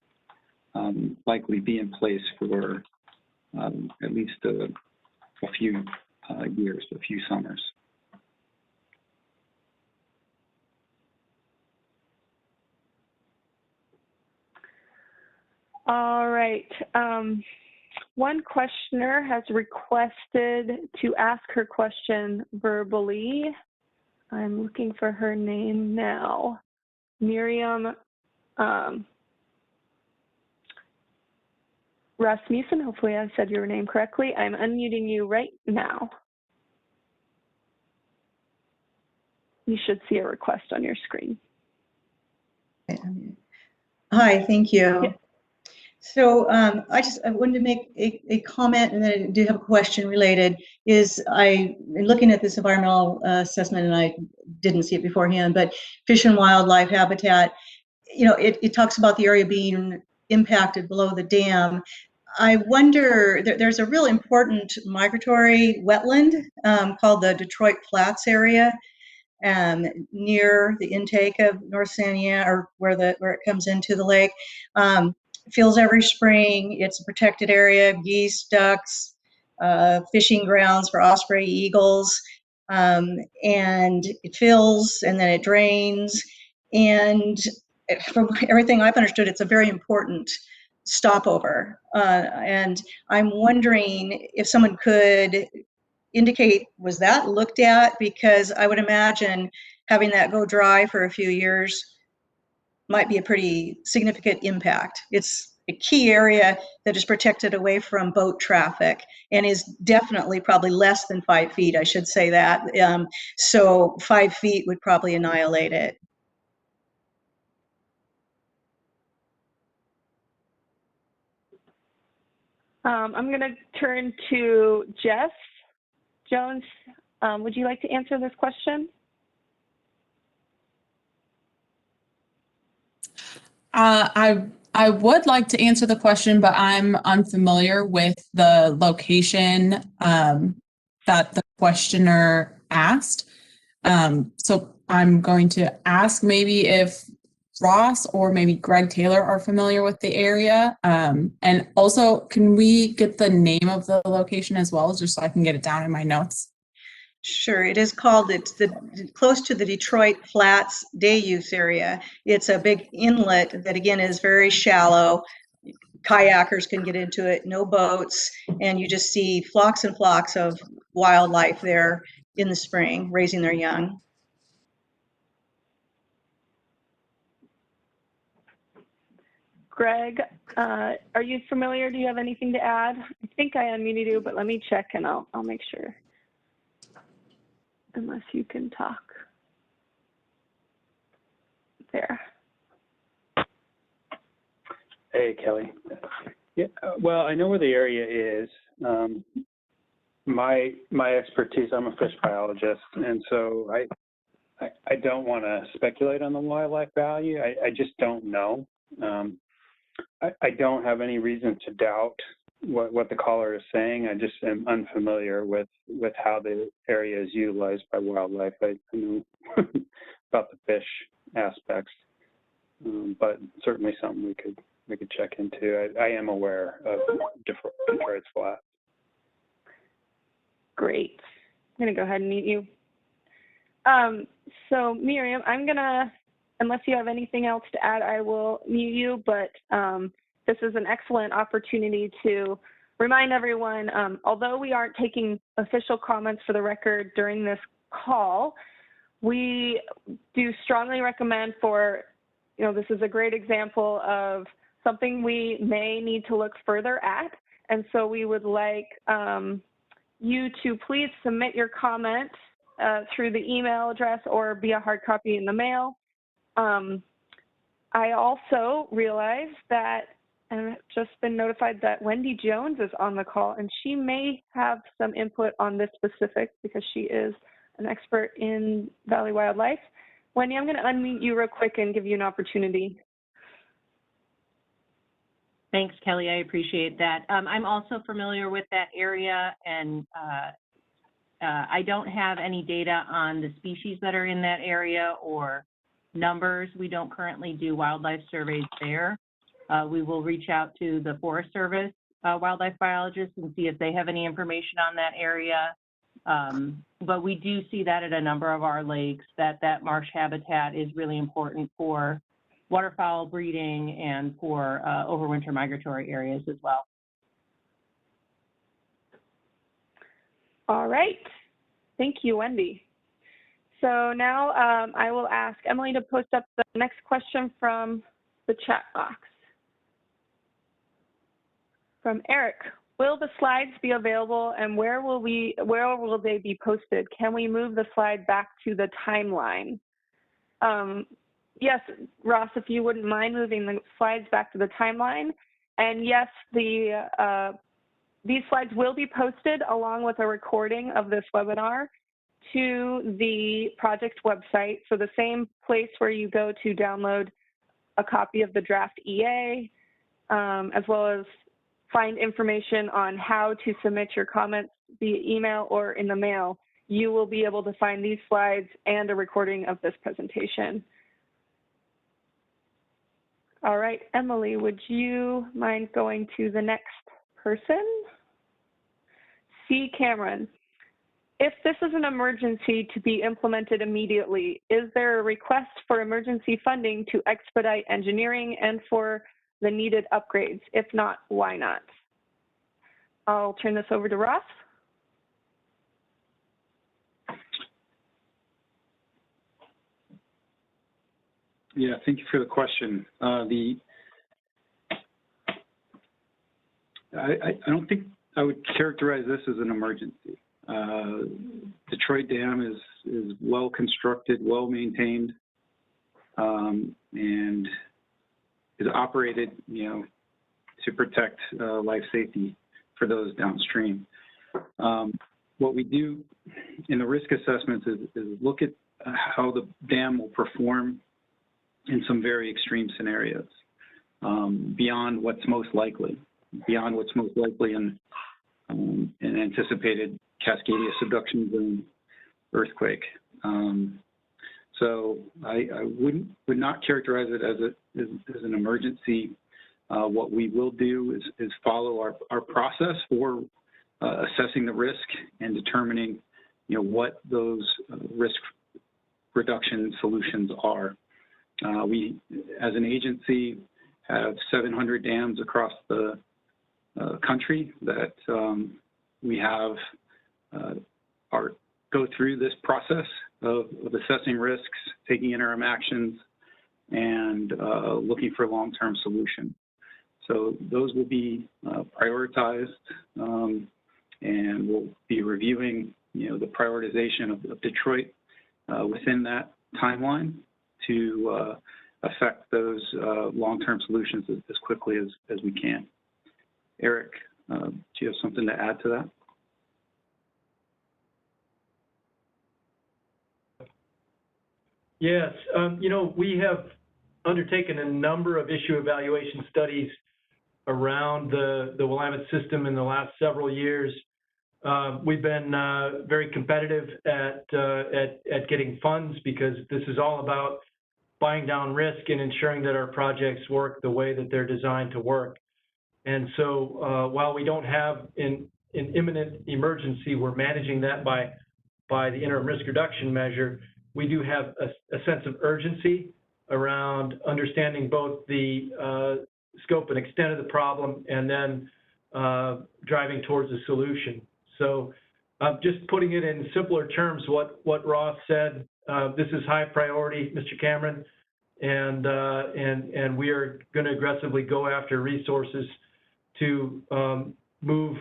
likely be in place for at least a few years, a few summers. All right. One questioner has requested to ask her question verbally. I'm looking for her name now. Miriam Rasmussen, hopefully I said your name correctly. I'm unmuting you right now. You should see a request on your screen. Hi, thank you. Yeah. So I wanted to make a comment, and then I do have a question related. In looking at this environmental assessment, and I didn't see it beforehand, but fish and wildlife habitat, it talks about the area being impacted below the dam. I wonder, there's a real important migratory wetland called the Detroit Flats area, near the intake of North Sania, or where it comes into the lake. Fills every spring. It's a protected area, geese, ducks, fishing grounds for osprey, eagles, and it fills and then it drains. And from everything I've understood, it's a very important stopover. And I'm wondering if someone could indicate, was that looked at? Because I would imagine having that go dry for a few years might be a pretty significant impact. It's a key area that is protected away from boat traffic and is definitely probably less than 5 feet, I should say that. So 5 feet would probably annihilate it. I'm going to turn to Jess Jones. Would you like to answer this question? I would like to answer the question, but I'm unfamiliar with the location that the questioner asked. So I'm going to ask maybe if Ross or maybe Greg Taylor are familiar with the area. And also, can we get the name of the location as well, just so I can get it down in my notes? Sure, it's close to the Detroit Flats day use area. It's a big inlet that again is very shallow. Kayakers can get into it, no boats, and you just see flocks and flocks of wildlife there in the spring, raising their young. Greg, are you familiar? Do you have anything to add? I think I unmuted you, but let me check and I'll make sure. Unless you can talk. There. Hey, Kelly. Yeah, well, I know where the area is. My expertise, I'm a fish biologist, and so I don't want to speculate on the wildlife value. I just don't know. I don't have any reason to doubt what the caller is saying. I just am unfamiliar with how the area is utilized by wildlife. I know about the fish aspects, but certainly something we could check into. I am aware of Detroit's Flat. Great. I'm going to go ahead and mute you. So Miriam, I'm going to unless you have anything else to add, I will mute you, but this is an excellent opportunity to remind everyone, although we aren't taking official comments for the record during this call, we do strongly recommend this is a great example of something we may need to look further at. And so we would like you to please submit your comments through the email address or via hard copy in the mail. I also realized that I've just been notified that Wendy Jones is on the call, and she may have some input on this specific because she is an expert in Valley wildlife. Wendy, I'm going to unmute you real quick and give you an opportunity. Thanks, Kelly. I appreciate that. I'm also familiar with that area, and I don't have any data on the species that are in that area or numbers. We don't currently do wildlife surveys there. We will reach out to the Forest Service wildlife biologists and see if they have any information on that area. But we do see that at a number of our lakes, that marsh habitat is really important for waterfowl breeding and for overwinter migratory areas as well. All right. Thank you, Wendy. So now I will ask Emily to post up the next question from the chat box. From Eric, will the slides be available and where will they be posted? Can we move the slide back to the timeline? Yes, Ross, if you wouldn't mind moving the slides back to the timeline. And yes, these slides will be posted along with a recording of this webinar to the project website. So the same place where you go to download a copy of the draft EA, as well as find information on how to submit your comments via email or in the mail, you will be able to find these slides and a recording of this presentation. All right, Emily, would you mind going to the next person? C. Cameron. If this is an emergency to be implemented immediately, is there a request for emergency funding to expedite engineering and for the needed upgrades? If not, why not? I'll turn this over to Ross. Yeah, thank you for the question. I don't think I would characterize this as an emergency. Detroit Dam is well constructed, well maintained, and is operated, to protect life safety for those downstream. What we do in the risk assessments is look at how the dam will perform in some very extreme scenarios, beyond what's most likely in anticipated Cascadia subduction and earthquake. So I would not characterize it as an emergency. What we will do is follow our process for assessing the risk and determining, what those risk reduction solutions are. We, as an agency, have 700 dams across the country that we have go through this process of assessing risks, taking interim actions, and looking for long-term solutions. So those will be prioritized, and we'll be reviewing, the prioritization of Detroit within that timeline to affect those long-term solutions as quickly as we can. Eric, do you have something to add to that? Yes, we have undertaken a number of issue evaluation studies around the Willamette system in the last several years. We've been very competitive at getting funds because this is all about buying down risk and ensuring that our projects work the way that they're designed to work. And so while we don't have an imminent emergency, we're managing that by the interim risk reduction measure. We do have a sense of urgency around understanding both the scope and extent of the problem and then driving towards a solution. So just putting it in simpler terms, what Ross said, this is high priority, Mr. Cameron, and we are going to aggressively go after resources to move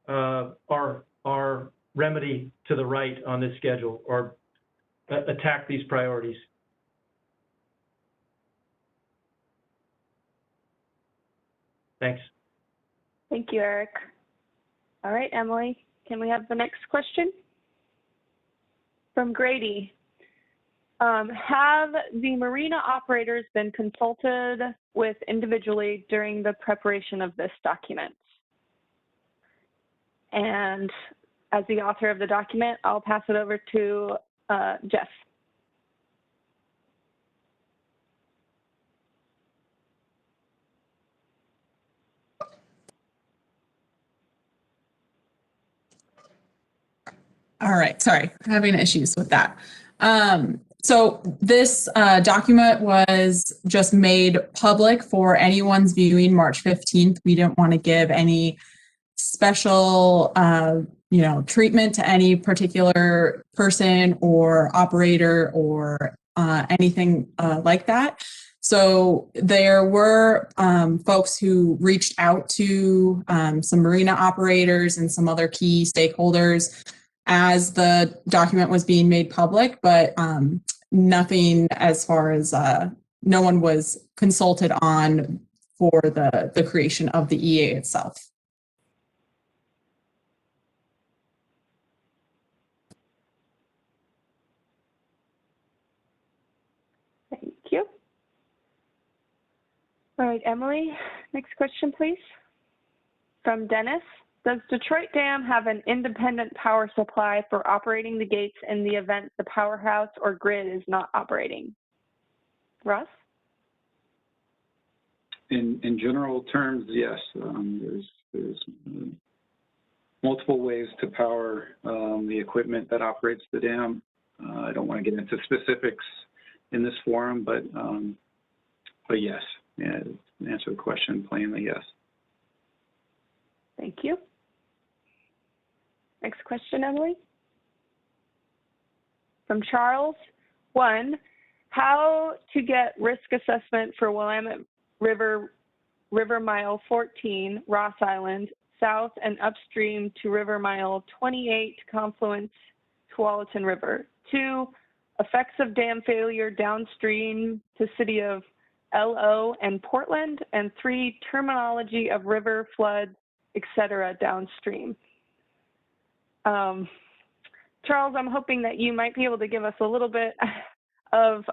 our remedy to the right on this schedule, or attack these priorities. Thanks. Thank you, Eric. All right, Emily, can we have the next question? From Grady. Have the marina operators been consulted with individually during the preparation of this document? And as the author of the document, I'll pass it over to Jeff. All right, sorry, having issues with that. So this document was just made public for anyone's viewing March 15th. We didn't want to give any special, treatment to any particular person or operator or anything like that. So there were folks who reached out to some marina operators and some other key stakeholders as the document was being made public, but nothing as far as no one was consulted on for the creation of the EA itself. Thank you. All right, Emily, next question, please. From Dennis. Does Detroit Dam have an independent power supply for operating the gates in the event the powerhouse or grid is not operating? Russ? In general terms, yes. There's multiple ways to power the equipment that operates the dam. I don't want to get into specifics in this forum, but yes. Yeah, to answer the question plainly, yes. Thank you. Next question, Emily. From Charles. 1, how to get risk assessment for Willamette River Mile 14, Ross Island, south and upstream to River Mile 28, confluence Tualatin River. 2, effects of dam failure downstream to city of LO and Portland. And 3, terminology of river flood, etc. downstream. Charles, I'm hoping that you might be able to give us a little bit of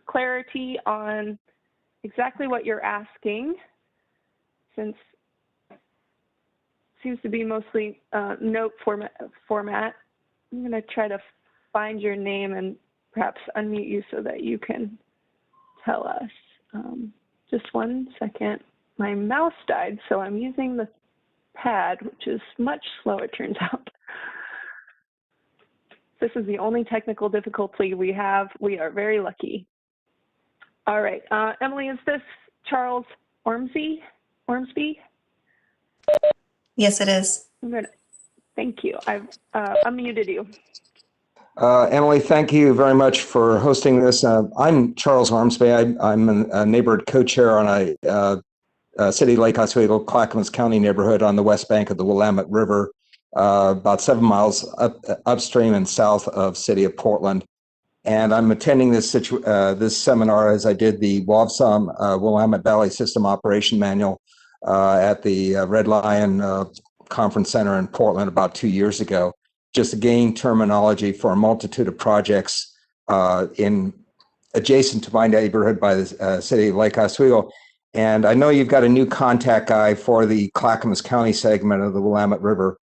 clarity on exactly what you're asking, since it seems to be mostly note format. I'm going to try to find your name and perhaps unmute you so that you can tell us. Just 1 second. My mouse died, so I'm using the pad, which is much slow, it turns out. This is the only technical difficulty we have. We are very lucky. All right, Emily, is this Charles Ormsby? Yes, it is. Good. Thank you. I've unmuted you. Emily, thank you very much for hosting this. I'm Charles Ormsby. I'm a neighborhood co-chair on a City Lake Oswego, Clackamas County neighborhood on the west bank of the Willamette River, about 7 miles upstream and south of City of Portland. And I'm attending this seminar as I did the WAVSOM Willamette Valley System Operation Manual at the Red Lion Conference Center in Portland about 2 years ago, just to gain terminology for a multitude of projects adjacent to my neighborhood by the City of Lake Oswego. And I know you've got a new contact guy for the Clackamas County segment of the Willamette River,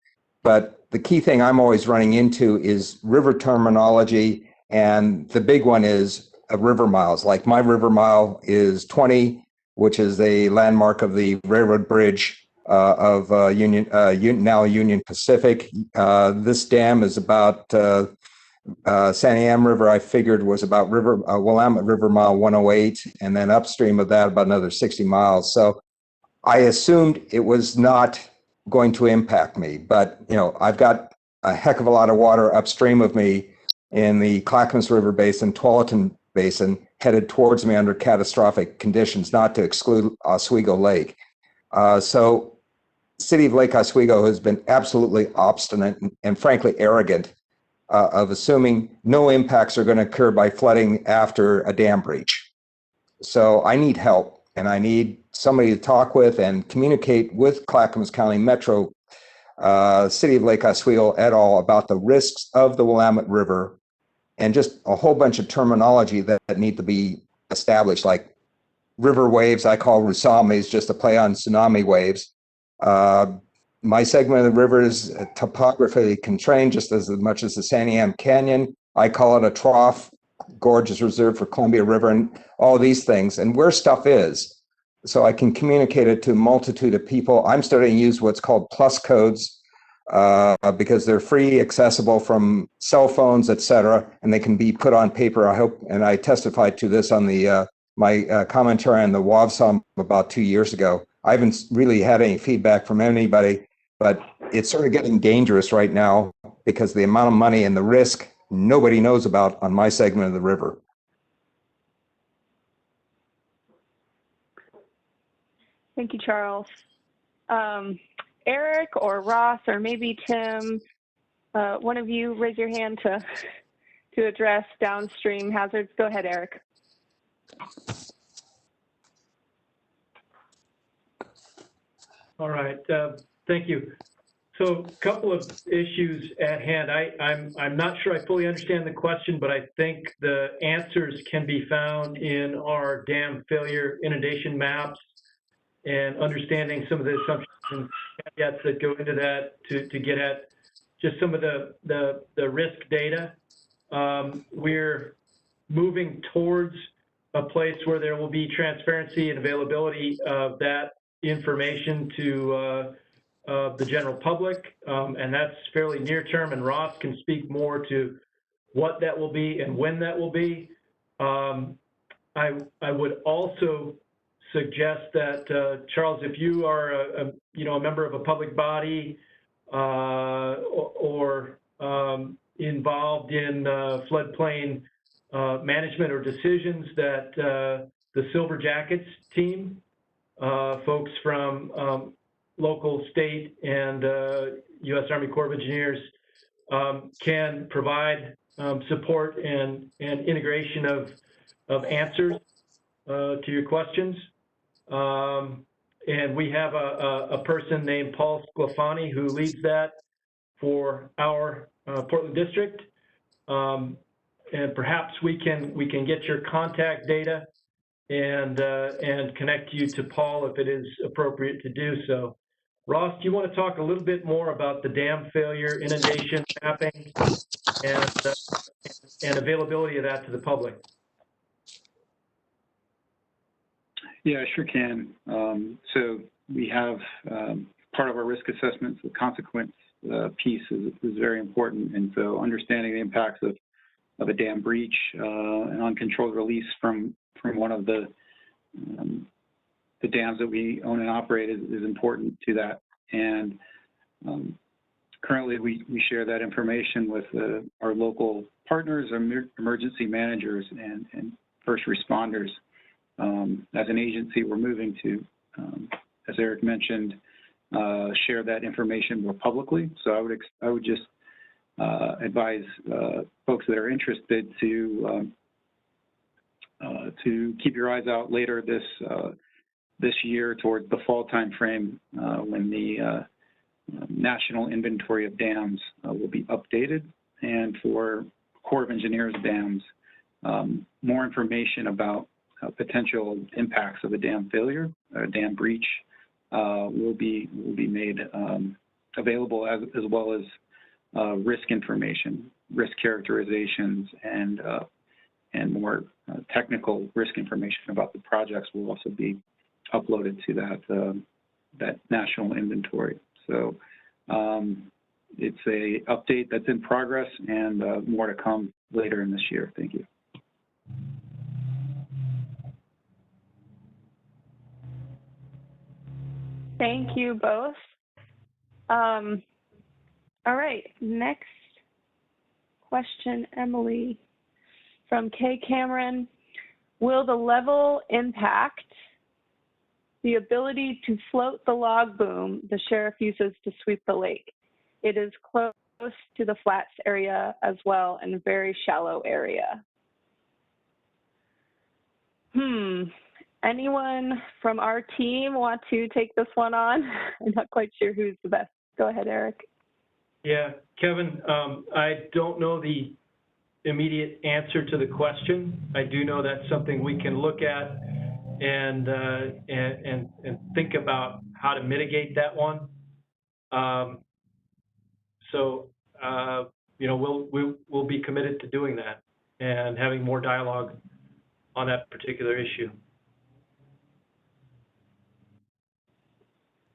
but the key thing I'm always running into is river terminology, and the big one is river miles. Like my river mile is 20, which is a landmark of the railroad bridge of now Union Pacific. This dam is about Santiam River, I figured, was about Willamette River mile 108, and then upstream of that about another 60 miles. So I assumed it was not going to impact me, but I've got a heck of a lot of water upstream of me in the Clackamas River Basin, Tualatin Basin, headed towards me under catastrophic conditions, not to exclude Oswego Lake. So City of Lake Oswego has been absolutely obstinate and frankly arrogant of assuming no impacts are going to occur by flooding after a dam breach. So I need help, and I need somebody to talk with and communicate with Clackamas County Metro, City of Lake Oswego et al. About the risks of the Willamette River, and just a whole bunch of terminology that need to be established, like river waves. I call rusames, just a play on tsunami waves. My segment of the river is topographically constrained just as much as the Santiam Canyon. I call it a trough. Gorge is reserved for Columbia River and all these things, and where stuff is. So I can communicate it to a multitude of people. I'm starting to use what's called plus codes because they're free, accessible from cell phones, et cetera, and they can be put on paper. I hope, and I testified to this on the my commentary on the WAVSOM about 2 years ago. I haven't really had any feedback from anybody, but it's sort of getting dangerous right now because the amount of money and the risk nobody knows about on my segment of the river. Thank you, Charles. Eric or Ross or maybe Tim, one of you raise your hand to address downstream hazards. Go ahead, Eric. All right, thank you. So a couple of issues at hand. I'm not sure I fully understand the question, but I think the answers can be found in our dam failure inundation maps and understanding some of the assumptions and caveats that go into that to get at just some of the risk data. We're moving towards a place where there will be transparency and availability of that information to the general public, and that's fairly near term, and Ross can speak more to what that will be and when that will be. I would also suggest that, Charles, if you are a member of a public body or involved in floodplain management or decisions, that the Silver Jackets team, folks from local, state, and U.S. Army Corps of Engineers can provide support and integration of answers to your questions. And we have a person named Paul Sclafani who leads that for our Portland district. And perhaps we can get your contact data and connect you to Paul if it is appropriate to do so. Ross, do you want to talk a little bit more about the dam failure inundation mapping and availability of that to the public? Yeah, I sure can. So we have part of our risk assessments, the consequence piece is very important. And so understanding the impacts of a dam breach, an uncontrolled release from one of the dams that we own and operate is important to that. And currently we share that information with our local partners, our emergency managers, and first responders. As an agency, we're moving to, as Eric mentioned, share that information more publicly. So I would just advise folks that are interested to keep your eyes out later this year towards the fall timeframe when the national inventory of dams will be updated, and for Corps of Engineers dams, more information about potential impacts of a dam failure or a dam breach will be made available, as well as risk information, risk characterizations, and more technical risk information about the projects will also be uploaded to that national inventory. So it's a update that's in progress and more to come later in this year. Thank you. Thank you both. All right, next question, Emily, from Kay Cameron. Will the level impact the ability to float the log boom the sheriff uses to sweep the lake? It is close to the flats area as well and a very shallow area. Anyone from our team want to take this one on? I'm not quite sure who's the best. Go ahead, Eric. Yeah, Kevin, I don't know the immediate answer to the question. I do know that's something we can look at and think about how to mitigate that one. You know, we'll be committed to doing that and having more dialogue on that particular issue.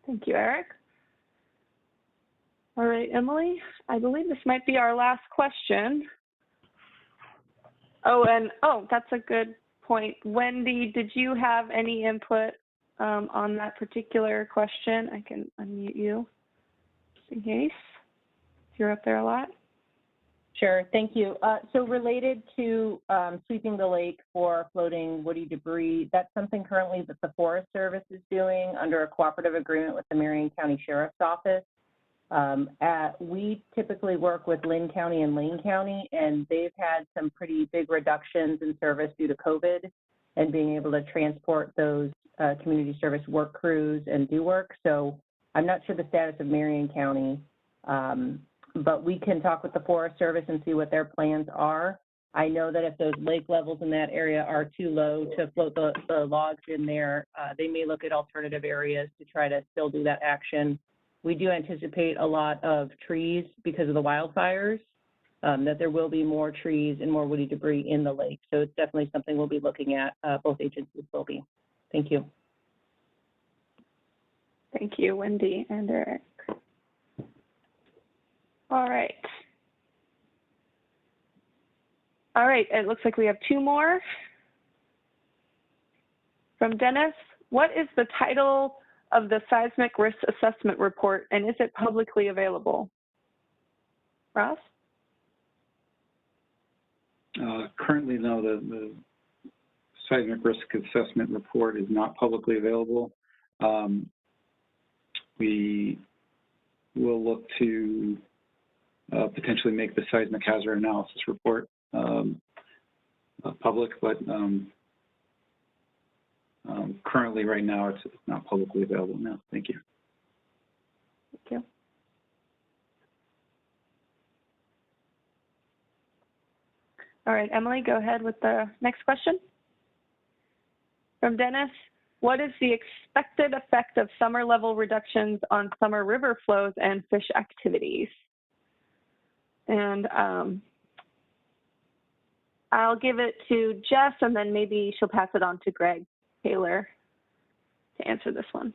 Thank you, Eric. All right, Emily, I believe this might be our last question. Oh, that's a good point. Wendy, did you have any input on that particular question? I can unmute you just in case. You're up there a lot. Sure, thank you. So related to sweeping the lake for floating woody debris, that's something currently that the Forest Service is doing under a cooperative agreement with the Marion County Sheriff's Office. We typically work with Lynn County and Lane County, and they've had some pretty big reductions in service due to COVID and being able to transport those community service work crews and do work. So I'm not sure the status of Marion County, but we can talk with the Forest Service and see what their plans are. I know that if those lake levels in that area are too low to float the logs in there, they may look at alternative areas to try to still do that action. We do anticipate a lot of trees because of the wildfires, that there will be more trees and more woody debris in the lake. So it's definitely something we'll be looking at, both agencies will be. Thank you. Thank you, Wendy and Eric. All right. All right, it looks like we have two more. From Dennis, what is the title of the Seismic Risk Assessment Report, and is it publicly available? Ross? Currently, no, the Seismic Risk Assessment Report is not publicly available. We will look to potentially make the Seismic Hazard Analysis Report public, but currently, right now, it's not publicly available now. Thank you. Thank you. All right, Emily, go ahead with the next question. From Dennis, what is the expected effect of summer level reductions on summer river flows and fish activities? And I'll give it to Jess, and then maybe she'll pass it on to Greg Taylor to answer this one.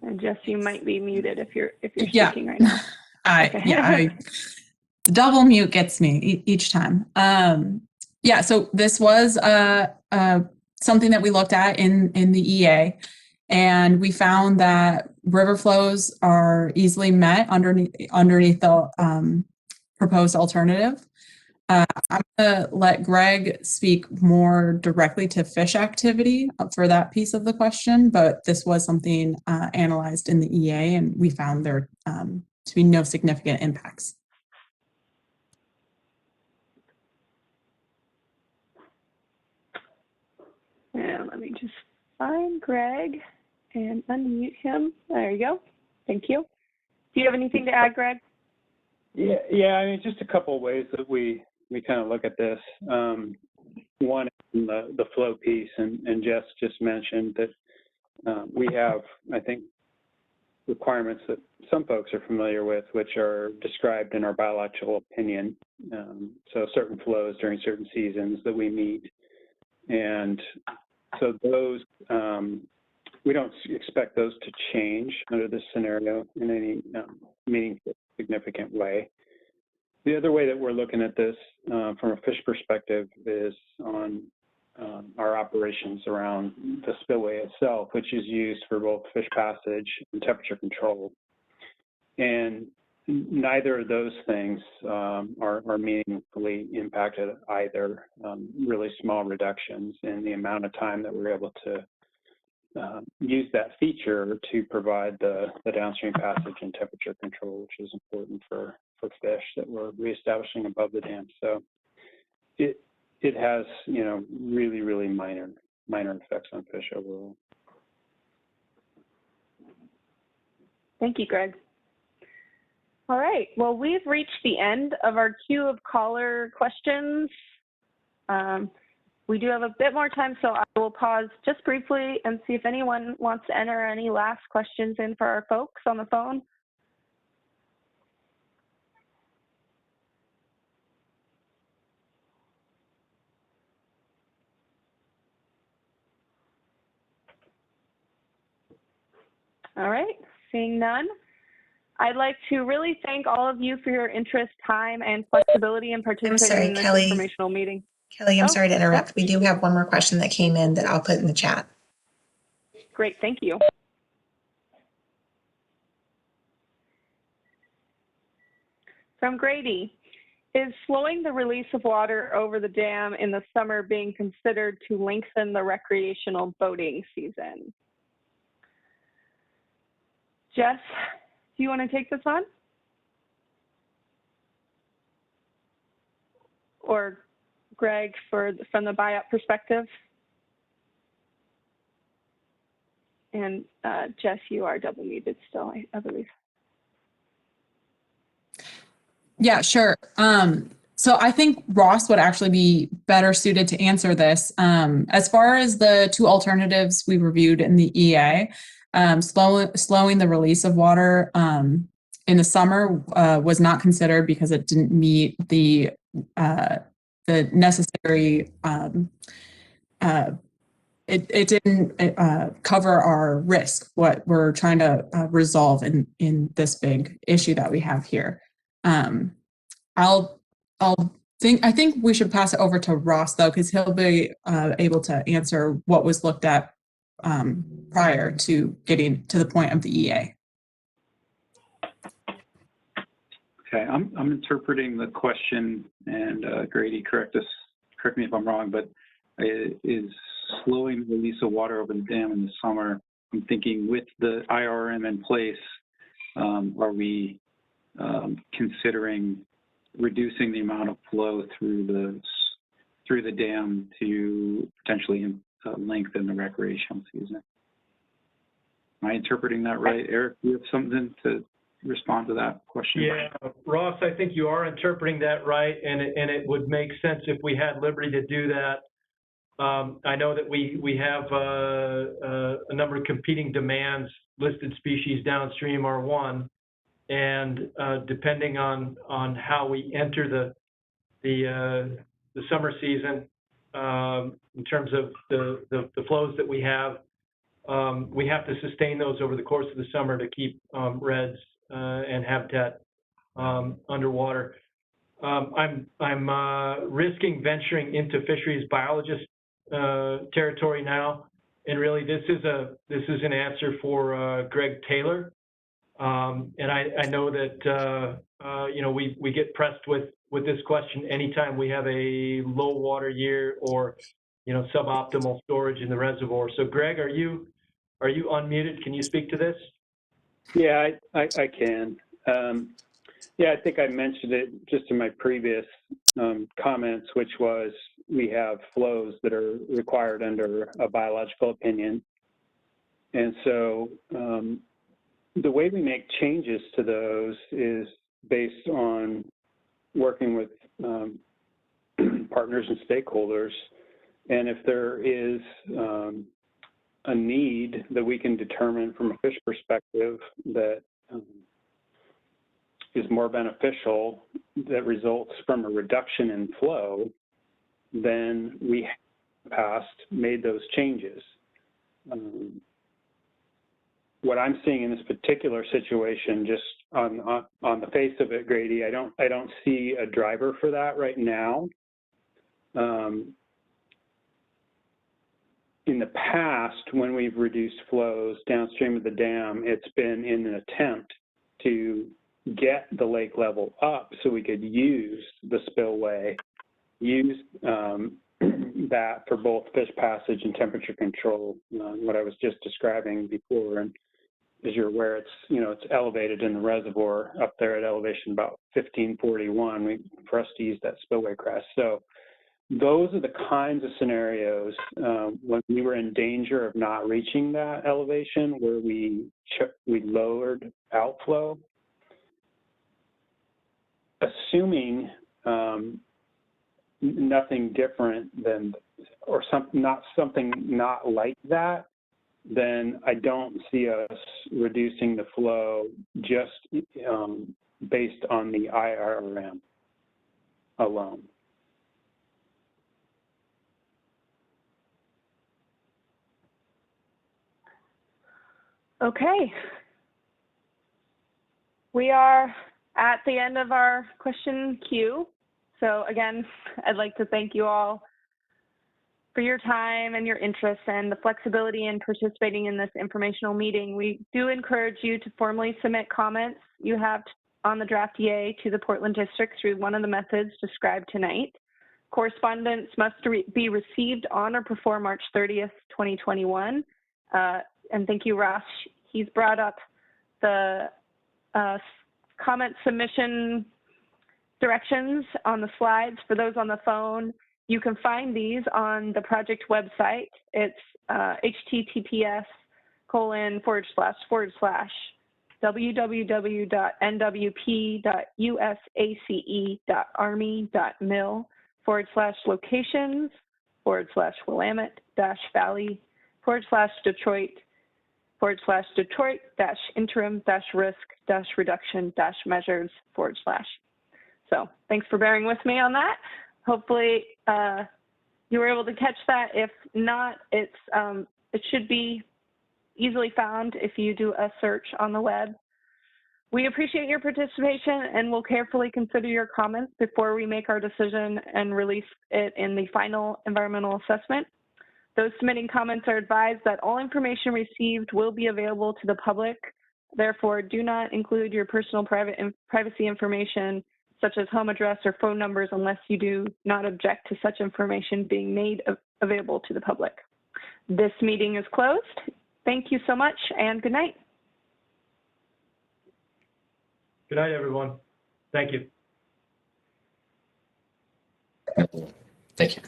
And Jess, you might be muted if you're speaking right now. The double mute gets me each time. Yeah, so this was something that we looked at in the EA, and we found that river flows are easily met underneath the proposed alternative. I'm going to let Greg speak more directly to fish activity for that piece of the question, but this was something analyzed in the EA, and we found there to be no significant impacts. And let me just find Greg and unmute him. There you go. Thank you. Do you have anything to add, Greg? Yeah. I mean, just a couple of ways that we kind of look at this. One is the flow piece, and Jess just mentioned that we have, I think, requirements that some folks are familiar with, which are described in our biological opinion. So certain flows during certain seasons that we meet. And so those, we don't expect those to change under this scenario in any meaningful, significant way. The other way that we're looking at this from a fish perspective is on our operations around the spillway itself, which is used for both fish passage and temperature control. And neither of those things are meaningfully impacted either. Really small reductions in the amount of time that we're able to use that feature to provide the downstream passage and temperature control, which is important for fish that we're reestablishing above the dam. So it has, you know, really minor effects on fish overall. Thank you, Greg. All right, well, we've reached the end of our queue of caller questions. We do have a bit more time, so I will pause just briefly and see if anyone wants to enter any last questions in for our folks on the phone. All right, seeing none. I'd like to really thank all of you for your interest, time, and flexibility in participating in this informational meeting. Kelly, I'm sorry to interrupt. We do have one more question that came in that I'll put in the chat. Great, thank you. From Grady, is slowing the release of water over the dam in the summer being considered to lengthen the recreational boating season? Jess, do you want to take this on? Or Greg, from the buyout perspective? And Jess, you are double muted still, I believe. Yeah, sure. So I think Ross would actually be better suited to answer this. As far as the two alternatives we reviewed in the EA, slowing the release of water in the summer was not considered because it didn't meet the necessary, it didn't cover our risk, what we're trying to resolve in this big issue that we have here. I think we should pass it over to Ross though, because he'll be able to answer what was looked at prior to getting to the point of the EA. Okay, I'm interpreting the question, and Grady, correct me if I'm wrong, but is slowing the release of water over the dam in the summer, I'm thinking with the IRM in place, are we considering reducing the amount of flow through the dam to potentially lengthen the recreational season? Am I interpreting that right? Eric, do you have something to respond to that question? Yeah, Ross, I think you are interpreting that right, and it would make sense if we had liberty to do that. I know that we have a number of competing demands. Listed species downstream are one, and depending on how we enter the summer season, in terms of the flows that we have to sustain those over the course of the summer to keep reds and habitat underwater. I'm risking venturing into fisheries biologist territory now, and really this is an answer for Greg Taylor, and I know that you know, we get pressed with this question anytime we have a low water year or, you know, suboptimal storage in the reservoir. So Greg, are you unmuted? Can you speak to this? Yeah, I can. Yeah, I think I mentioned it just in my previous comments, which was we have flows that are required under a biological opinion. And so the way we make changes to those is based on working with partners and stakeholders. And if there is a need that we can determine from a fish perspective that is more beneficial, that results from a reduction in flow, then we have in the past made those changes. What I'm seeing in this particular situation, just on the face of it, Grady, I don't see a driver for that right now. In the past, when we've reduced flows downstream of the dam, it's been in an attempt to get the lake level up so we could use the spillway, use that for both fish passage and temperature control, what I was just describing before. And as you're aware, it's elevated in the reservoir up there at elevation about 1541 for us to use that spillway crest. So those are the kinds of scenarios when we were in danger of not reaching that elevation where we lowered outflow. Assuming nothing different than, or something not like that, then I don't see us reducing the flow just based on the IRM alone. Okay. We are at the end of our question queue. So again, I'd like to thank you all for your time and your interest and the flexibility in participating in this informational meeting. We do encourage you to formally submit comments you have on the draft EA to the Portland District through one of the methods described tonight. Correspondence must be received on or before March 30th, 2021. And thank you, Ross. He's brought up the comment submission directions on the slides. For those on the phone, you can find these on the project website. It's https://www.nwp.us.ac.army.mil/locations/Detroit-risk-reduction-measures/. So thanks for bearing with me on that. Hopefully you were able to catch that. If not, it should be easily found if you do a search on the web. We appreciate your participation and will carefully consider your comments before we make our decision and release it in the final environmental assessment. Those submitting comments are advised that all information received will be available to the public. Therefore, do not include your personal privacy information, such as home address or phone numbers, unless you do not object to such information being made available to the public. This meeting is closed. Thank you so much and good night. Good night, everyone. Thank you. Thank you.